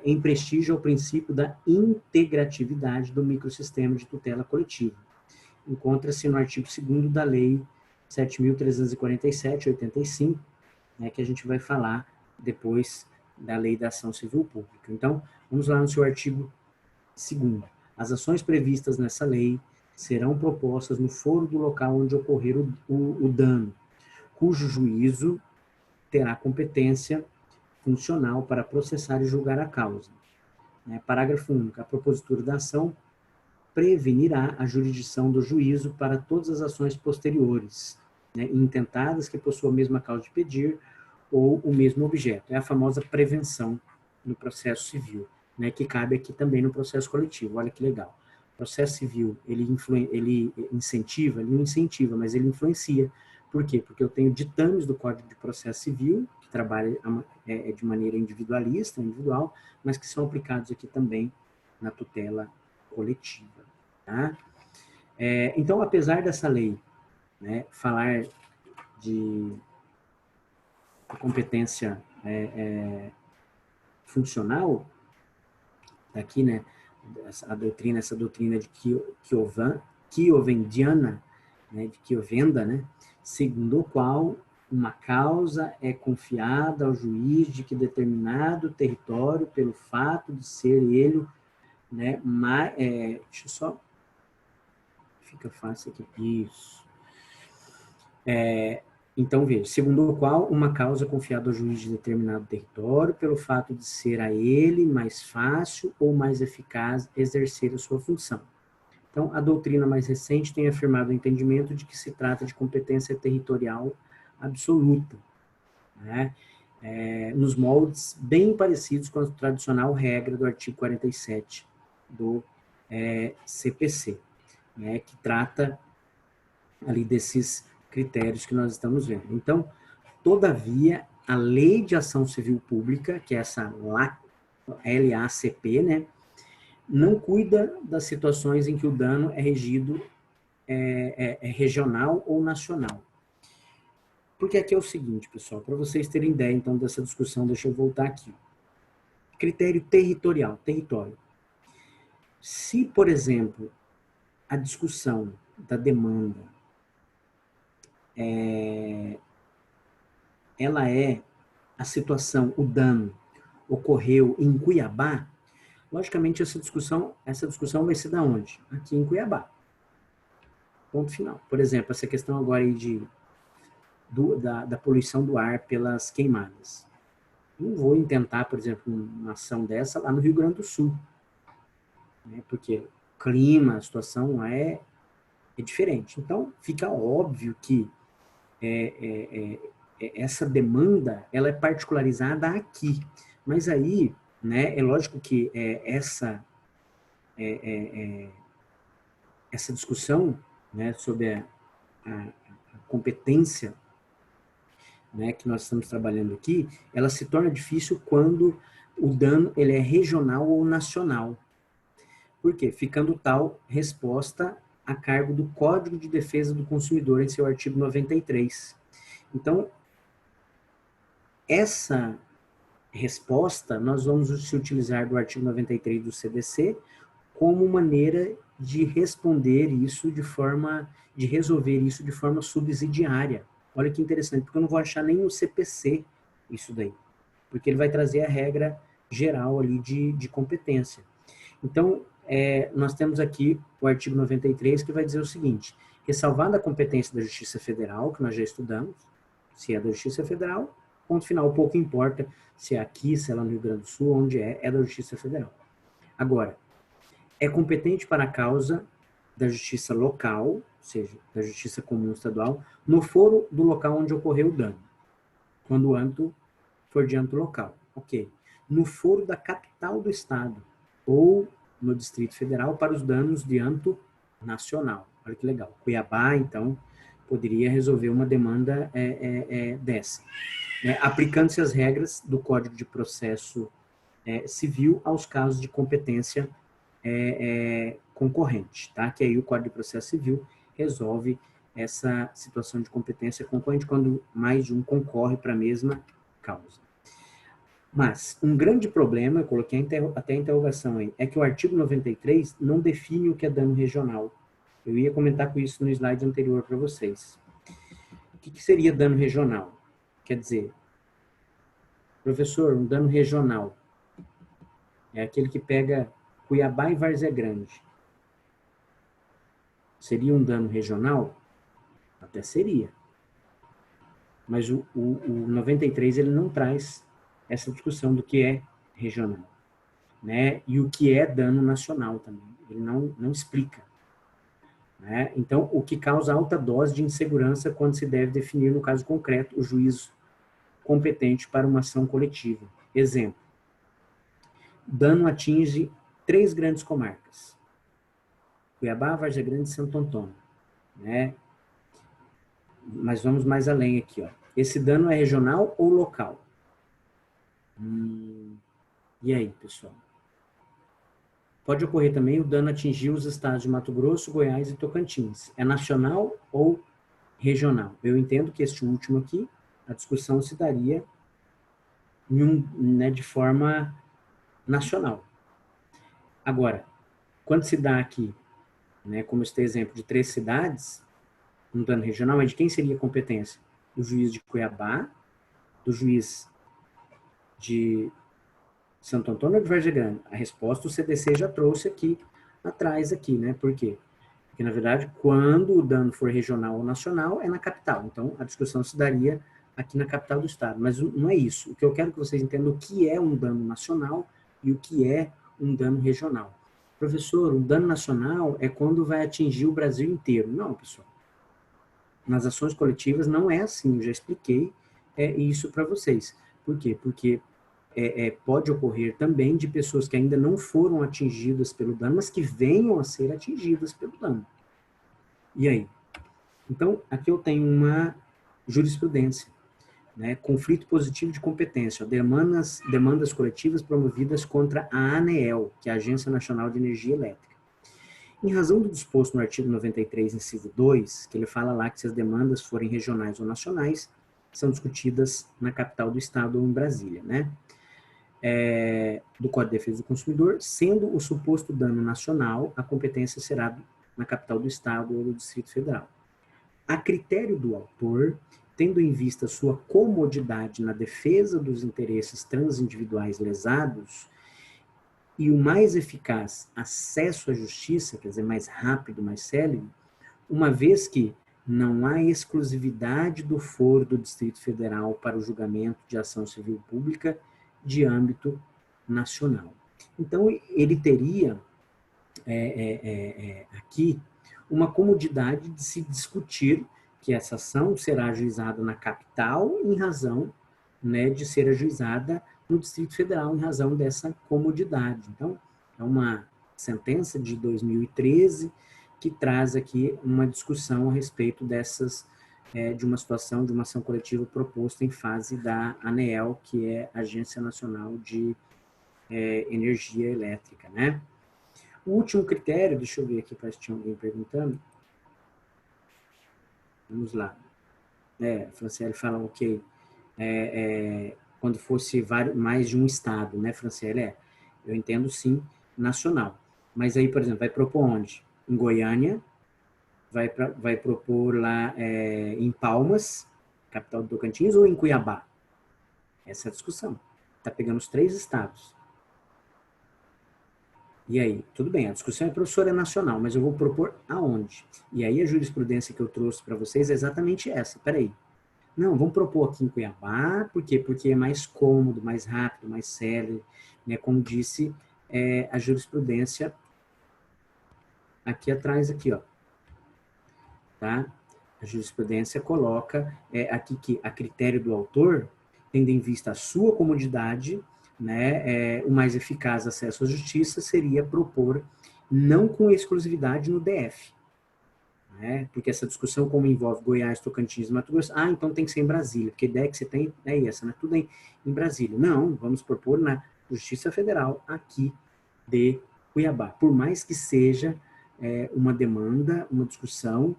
em prestígio ao princípio da integratividade do microsistema de tutela coletiva. Encontra-se no artigo 2º da Lei 7.347, 85, né, que a gente vai falar depois da Lei da Ação Civil Pública. Então, vamos lá no seu artigo 2º. As ações previstas nessa lei serão propostas no foro do local onde ocorrer o dano, cujo juízo terá competência funcional para processar e julgar a causa. Parágrafo único. A propositura da ação prevenirá a jurisdição do juízo para todas as ações posteriores, né, intentadas que possuam a mesma causa de pedir ou o mesmo objeto. É a famosa prevenção no processo civil, né, que cabe aqui também no processo coletivo. Olha que legal. O processo civil, ele incentiva, ele não incentiva, mas ele influencia. Por quê? Porque eu tenho ditames do Código de Processo Civil, que trabalha de maneira individualista, individual, mas que são aplicados aqui também na tutela coletiva. Tá? Então, apesar dessa lei, né, falar de competência funcional, aqui, né, essa doutrina de Kiovendiana, né, de Kiovenda, né, segundo o qual uma causa é confiada ao juiz de que determinado território, pelo fato de ser ele, né, deixa eu só, fica fácil aqui, isso. Então, veja, segundo o qual uma causa é confiada ao juiz de determinado território pelo fato de ser a ele mais fácil ou mais eficaz exercer a sua função. Então, a doutrina mais recente tem afirmado o entendimento de que se trata de competência territorial absoluta, né? Nos moldes bem parecidos com a tradicional regra do artigo 47 do CPC, né, que trata ali desses critérios que nós estamos vendo. Então, todavia, a Lei de Ação Civil Pública, que é essa LACP, né, não cuida das situações em que o dano é regido regional ou nacional. Porque aqui é o seguinte, pessoal, para vocês terem ideia, então, dessa discussão, deixa eu voltar aqui. Critério territorial, território. Se, por exemplo, a discussão da demanda ela é a situação, o dano ocorreu em Cuiabá, logicamente essa discussão vai ser da onde? Aqui em Cuiabá. Ponto final. Por exemplo, essa questão agora aí da poluição do ar pelas queimadas. Não vou intentar, por exemplo, uma ação dessa lá no Rio Grande do Sul, né? Porque o clima, a situação lá é diferente. Então, fica óbvio que essa demanda ela é particularizada aqui. Mas aí, né, é lógico que essa discussão, né, sobre a competência, né, que nós estamos trabalhando aqui, ela se torna difícil quando o dano ele é regional ou nacional. Por quê? Ficando tal resposta a cargo do Código de Defesa do Consumidor em seu artigo 93. Então, essa resposta, nós vamos se utilizar do artigo 93 do CDC como maneira de responder isso de resolver isso de forma subsidiária. Olha que interessante, porque eu não vou achar nem no CPC isso daí, porque ele vai trazer a regra geral ali de competência. Então, nós temos aqui o artigo 93 que vai dizer o seguinte: ressalvada a competência da Justiça Federal, que nós já estudamos, se é da Justiça Federal, ponto final, pouco importa se é aqui, se é lá no Rio Grande do Sul, onde é da Justiça Federal. Agora, é competente para a causa da Justiça local, ou seja, da Justiça Comum Estadual, no foro do local onde ocorreu o dano, quando o âmbito for de âmbito local. Ok. No foro da capital do Estado, ou no Distrito Federal, para os danos de âmbito nacional. Olha que legal. Cuiabá, então, poderia resolver uma demanda dessa, né, aplicando-se as regras do Código de Processo Civil aos casos de competência concorrente, tá? Que aí o Código de Processo Civil resolve essa situação de competência concorrente quando mais de um concorre para a mesma causa. Mas um grande problema, eu coloquei até a interrogação aí, é que o artigo 93 não define o que é dano regional. Eu ia comentar com isso no slide anterior para vocês. O que seria dano regional? Quer dizer, professor, um dano regional é aquele que pega Cuiabá e Várzea Grande. Seria um dano regional? Até seria. Mas o 93 ele não traz essa discussão do que é regional, né? E o que é dano nacional também. Ele não explica, né? Então, o que causa alta dose de insegurança quando se deve definir, no caso concreto, o juízo competente para uma ação coletiva. Exemplo: dano atinge 3 grandes comarcas: Cuiabá, Várzea Grande e Santo Antônio, né? Mas vamos mais além aqui, ó. Esse dano é regional ou local? E aí, pessoal? Pode ocorrer também o dano atingir os estados de Mato Grosso, Goiás e Tocantins. É nacional ou regional? Eu entendo que este último aqui, a discussão se daria de forma nacional. Agora, quando se dá aqui, né, como este exemplo de 3 cidades, um dano regional, é de quem seria a competência? Do juiz de Cuiabá, do juiz de Santo Antônio ou de Várzea Grande? A resposta o CDC já trouxe aqui atrás, né? Por quê? Porque, na verdade, quando o dano for regional ou nacional, é na capital. Então, a discussão se daria aqui na capital do estado. Mas não é isso. O que eu quero que vocês entendam o que é um dano nacional e o que é um dano regional. Professor, o dano nacional é quando vai atingir o Brasil inteiro. Não, pessoal. Nas ações coletivas não é assim. Eu já expliquei isso para vocês. Por quê? Porque pode ocorrer também de pessoas que ainda não foram atingidas pelo dano, mas que venham a ser atingidas pelo dano. E aí? Então, aqui eu tenho uma jurisprudência, né? Conflito positivo de competência, ó, demandas coletivas promovidas contra a ANEEL, que é a Agência Nacional de Energia Elétrica. Em razão do disposto no artigo 93, inciso 2, que ele fala lá que se as demandas forem regionais ou nacionais, são discutidas na capital do estado ou em Brasília, né? Do Código de Defesa do Consumidor, sendo o suposto dano nacional, a competência será na capital do estado ou do Distrito Federal. A critério do autor, tendo em vista sua comodidade na defesa dos interesses transindividuais lesados e o mais eficaz acesso à justiça, quer dizer, mais rápido, mais célere, uma vez que não há exclusividade do foro do Distrito Federal para o julgamento de ação civil pública de âmbito nacional. Então, ele teria aqui uma comodidade de se discutir que essa ação será ajuizada na capital em razão, né, de ser ajuizada no Distrito Federal em razão dessa comodidade. Então, é uma sentença de 2013 que traz aqui uma discussão a respeito dessas, de uma situação, de uma ação coletiva proposta em fase da ANEEL, que é a Agência Nacional de Energia Elétrica, né? O último critério, deixa eu ver aqui para se tinha alguém perguntando. Vamos lá. A Franciele fala, ok, quando fosse mais de um estado, né, Franciele? Eu entendo sim, nacional. Mas aí, por exemplo, vai propor onde? Em Goiânia, vai propor lá em Palmas, capital do Tocantins, ou em Cuiabá? Essa é a discussão. Está pegando os 3 estados. E aí, tudo bem, a discussão professor, é nacional, mas eu vou propor aonde? E aí a jurisprudência que eu trouxe para vocês é exatamente essa. Peraí. Não, vamos propor aqui em Cuiabá, por quê? Porque é mais cômodo, mais rápido, mais célere, né? Como disse a jurisprudência aqui atrás, aqui, ó. Tá? A jurisprudência coloca aqui que a critério do autor, tendo em vista a sua comodidade, né, o mais eficaz acesso à justiça seria propor não com exclusividade no DF, né, porque essa discussão como envolve Goiás, Tocantins e Mato Grosso, então tem que ser em Brasília, porque a ideia que você tem é essa, né, tudo em Brasília. Não, vamos propor na Justiça Federal aqui de Cuiabá, por mais que seja uma demanda, uma discussão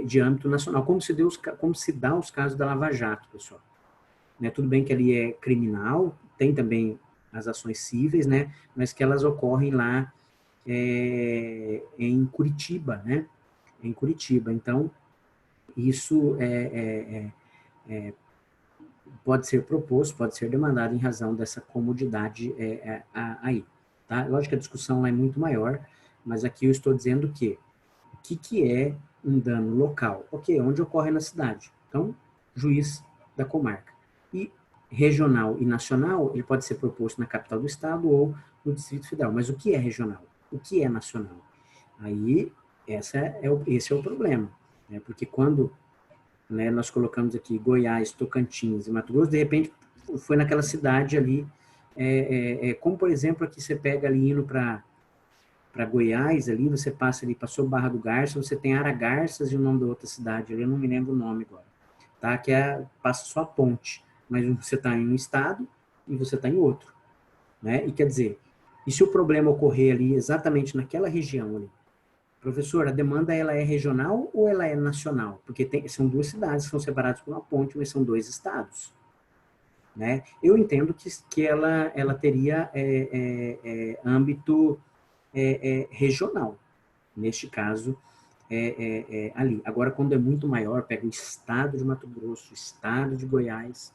de âmbito nacional, como se dá os casos da Lava Jato, pessoal. Né, tudo bem que ali é criminal, tem também as ações cíveis, né, mas que elas ocorrem lá em Curitiba, né, em Curitiba. Então, isso pode ser proposto, pode ser demandado em razão dessa comodidade aí. Tá? Lógico que a discussão lá é muito maior, mas aqui eu estou dizendo que o que é um dano local? Ok, onde ocorre na cidade. Então, juiz da comarca. E regional e nacional, ele pode ser proposto na capital do estado ou no Distrito Federal. Mas o que é regional? O que é nacional? Aí, esse é o problema. Né? Porque quando nós colocamos aqui Goiás, Tocantins e Mato Grosso, de repente foi naquela cidade ali, como por exemplo aqui você pega ali indo para Goiás, ali você passa ali, passou Barra do Garça, você tem Aragarças e o nome da outra cidade, ali eu não me lembro o nome agora, tá? Que passa só a ponte, mas você está em um estado e você está em outro, né? E quer dizer, e se o problema ocorrer ali exatamente naquela região ali? Professor, a demanda ela é regional ou ela é nacional? Porque são 2 cidades que são separadas por uma ponte, mas são 2 estados. Né? Eu entendo que ela teria âmbito regional, neste caso, ali. Agora, quando é muito maior, pega o estado de Mato Grosso, o estado de Goiás,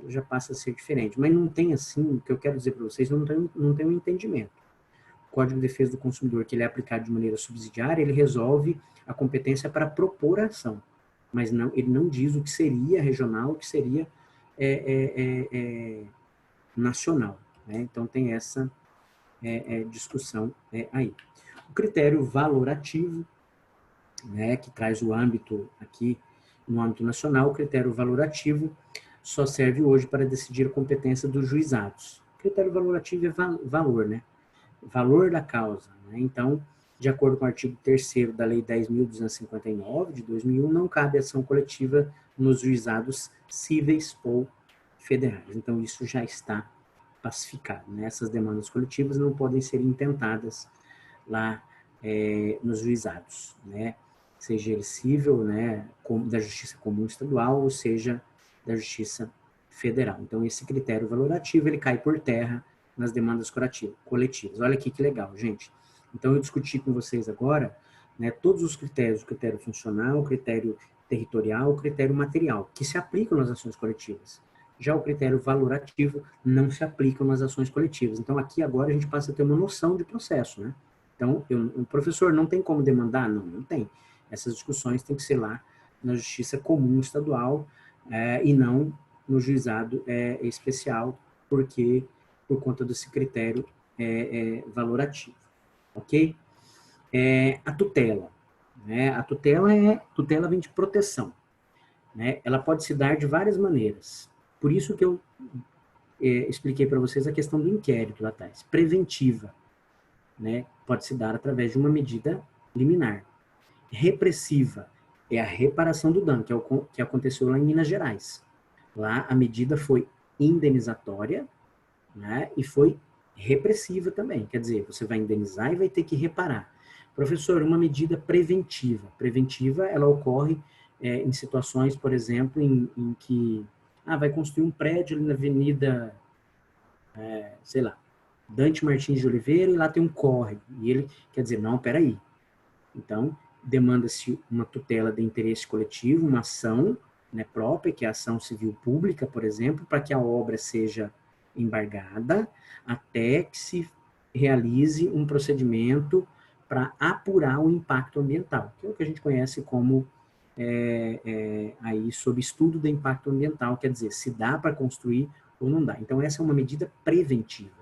já passa a ser diferente. Mas não tem assim, o que eu quero dizer para vocês, não tem um entendimento. Código de Defesa do Consumidor, que ele é aplicado de maneira subsidiária, ele resolve a competência para propor a ação. Mas não, ele não diz o que seria regional, o que seria nacional. Né? Então, tem essa discussão aí. O critério valorativo, né, que traz o âmbito aqui, no âmbito nacional, o critério valorativo só serve hoje para decidir a competência dos juizados. O critério valorativo é valor, né? Valor da causa. Né? Então, de acordo com o artigo 3º da Lei 10.259, de 2001, não cabe ação coletiva nos juizados cíveis ou federais. Então, isso já está pacificado, né? Essas demandas coletivas não podem ser intentadas lá nos juizados, né? Seja ele cível, né, da Justiça Comum Estadual, ou seja, da Justiça Federal. Então, esse critério valorativo, ele cai por terra nas demandas coletivas. Olha aqui que legal, gente. Então, eu discuti com vocês agora, né, todos os critérios, o critério funcional, o critério territorial, o critério material, que se aplicam nas ações coletivas. Já o critério valorativo não se aplica nas ações coletivas. Então, aqui agora a gente passa a ter uma noção de processo, né? Então, o professor não tem como demandar? Não, não tem. Essas discussões têm que ser lá na Justiça Comum Estadual e não no juizado especial, porque por conta desse critério valorativo, ok? A tutela, né? A tutela vem de proteção, né? Ela pode se dar de várias maneiras. Por isso que eu expliquei para vocês a questão do inquérito lá atrás. Preventiva, né? Pode se dar através de uma medida liminar. Repressiva é a reparação do dano, que é o que aconteceu lá em Minas Gerais. Lá a medida foi indenizatória, né, e foi repressiva também. Quer dizer, você vai indenizar e vai ter que reparar. Professor, uma medida preventiva. Preventiva, ela ocorre em situações, por exemplo, em que vai construir um prédio ali na avenida, sei lá, Dante Martins de Oliveira, e lá tem um córrego. E ele, quer dizer, não, peraí. Então, demanda-se uma tutela de interesse coletivo, uma ação, né, própria, que é a ação civil pública, por exemplo, para que a obra seja embargada até que se realize um procedimento para apurar o impacto ambiental, que é o que a gente conhece como aí sob estudo de impacto ambiental, quer dizer, se dá para construir ou não dá. Então, essa é uma medida preventiva,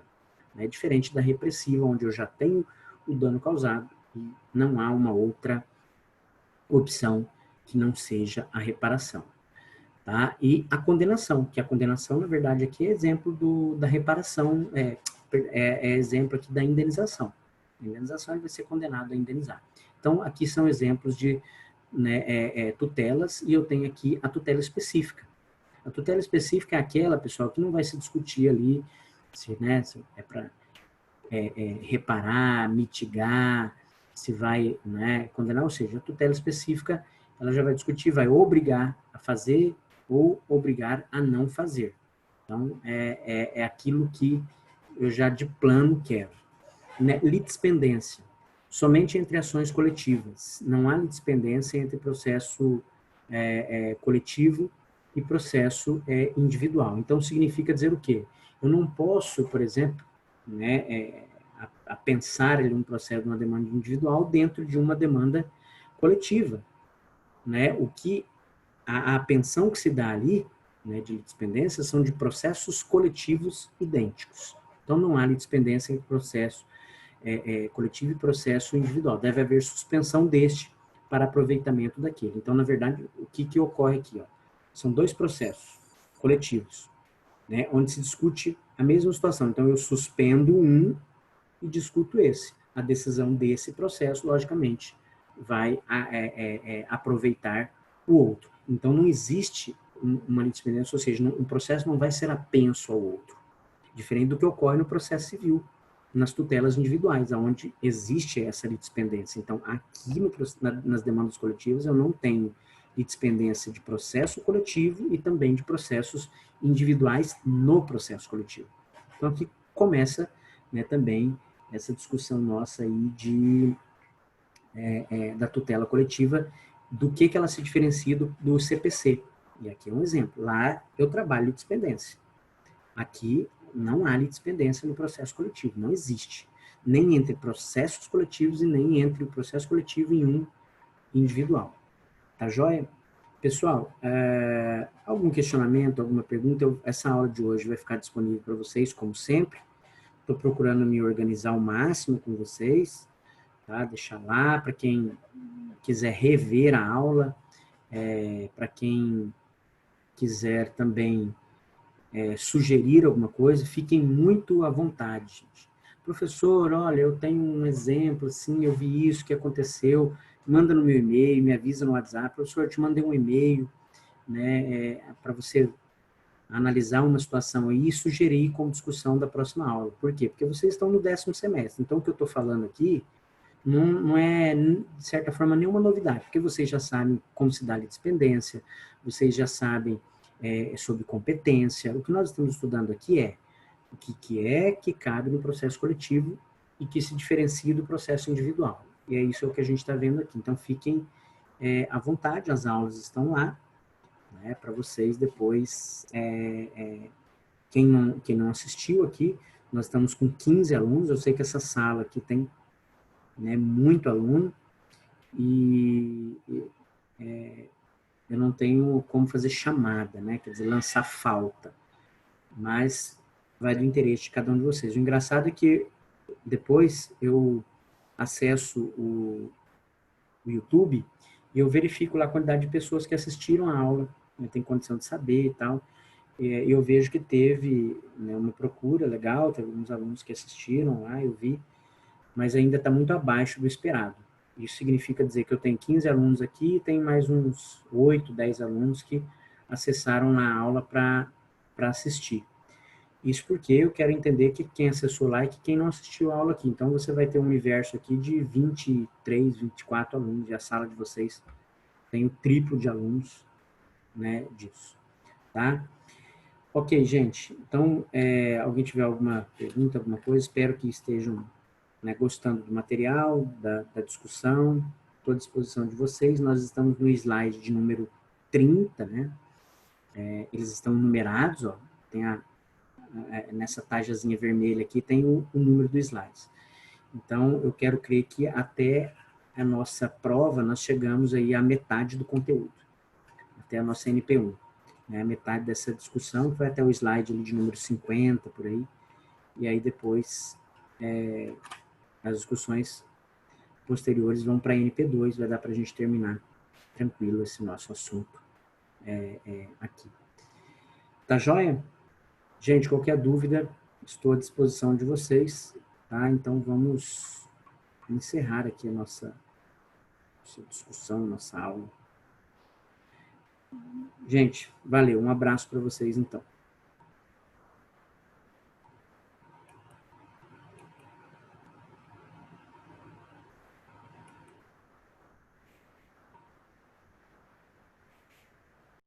né, diferente da repressiva, onde eu já tenho o dano causado e não há uma outra opção que não seja a reparação. Tá? E a condenação, que a condenação, na verdade, aqui é exemplo da reparação, é exemplo aqui da indenização. A indenização, ele vai ser condenado a indenizar. Então, aqui são exemplos de, né, tutelas, e eu tenho aqui a tutela específica. A tutela específica é aquela, pessoal, que não vai se discutir ali se, né, se é para reparar, mitigar, se vai, né, condenar, ou seja, a tutela específica, ela já vai discutir, vai obrigar a fazer ou obrigar a não fazer. Então, é aquilo que eu já de plano quero. Né? Litispendência. Somente entre ações coletivas. Não há litispendência entre processo coletivo e processo individual. Então, significa dizer o quê? Eu não posso, por exemplo, né, a pensar em um processo de uma demanda individual dentro de uma demanda coletiva. Né? O que a pensão que se dá ali, né, de litispendência, são de processos coletivos idênticos. Então, não há litispendência entre processo coletivo e processo individual. Deve haver suspensão deste para aproveitamento daquele. Então, na verdade, o que ocorre aqui? Ó, são dois processos coletivos, né, onde se discute a mesma situação. Então, eu suspendo um e discuto esse. A decisão desse processo, logicamente, vai aproveitar o outro. Então, não existe uma litispendência, ou seja, um processo não vai ser apenso ao outro. Diferente do que ocorre no processo civil, nas tutelas individuais, onde existe essa litispendência. Então, aqui nas demandas coletivas, eu não tenho litispendência de processo coletivo e também de processos individuais no processo coletivo. Então, aqui começa, né, também essa discussão nossa aí da tutela coletiva, do que ela se diferencia do CPC. E aqui é um exemplo. Lá eu trabalho litispendência. Aqui não há litispendência no processo coletivo, não existe. Nem entre processos coletivos e nem entre o processo coletivo e um individual. Tá joia? Pessoal, algum questionamento, alguma pergunta? Essa aula de hoje vai ficar disponível para vocês, como sempre. Estou procurando me organizar ao máximo com vocês, tá? Deixar lá para quem quiser rever a aula, para quem quiser também sugerir alguma coisa, fiquem muito à vontade, gente. professor, olha, eu tenho um exemplo, assim, eu vi isso que aconteceu, manda no meu e-mail, me avisa no WhatsApp, professor, eu te mandei um e-mail, né, para você analisar uma situação aí e sugerir como discussão da próxima aula. Por quê? Porque vocês estão no 10º semestre. Então, o que eu estou falando aqui não é, de certa forma, nenhuma novidade, porque vocês já sabem como se dá a dependência, vocês já sabem sobre competência. O que nós estamos estudando aqui é o que é que cabe no processo coletivo e que se diferencia do processo individual. E é isso que a gente está vendo aqui. Então, fiquem à vontade, as aulas estão lá, né, para vocês depois, quem não assistiu aqui, nós estamos com 15 alunos, eu sei que essa sala aqui tem, né, muito aluno, e eu não tenho como fazer chamada, né, quer dizer, lançar falta, mas vai do interesse de cada um de vocês. O engraçado é que depois eu acesso o YouTube e eu verifico lá a quantidade de pessoas que assistiram a aula, né, tem condição de saber e tal. Eu vejo que teve, né, uma procura legal, teve alguns alunos que assistiram lá, eu vi, mas ainda está muito abaixo do esperado. Isso significa dizer que eu tenho 15 alunos aqui e tem mais uns 8, 10 alunos que acessaram a aula para assistir. Isso porque eu quero entender que quem acessou lá e que quem não assistiu a aula aqui. Então, você vai ter um universo aqui de 23, 24 alunos, e a sala de vocês tem o triplo de alunos, né, disso, tá? Ok, gente. Então, alguém tiver alguma pergunta, alguma coisa, espero que estejam, né, gostando do material, da discussão. Estou à disposição de vocês. Nós estamos no slide de número 30, né? Eles estão numerados, ó. Tem nessa tajazinha vermelha aqui tem o número do slide. Então, eu quero crer que até a nossa prova nós chegamos aí à metade do conteúdo, até a nossa NP1. Né, a metade dessa discussão, que vai até o slide ali de número 50, por aí, e aí depois as discussões posteriores vão para a NP2, vai dar para a gente terminar tranquilo esse nosso assunto aqui. Tá joia? Gente, qualquer dúvida, estou à disposição de vocês, tá? Então vamos encerrar aqui a nossa discussão, nossa aula. Gente, valeu, um abraço para vocês então.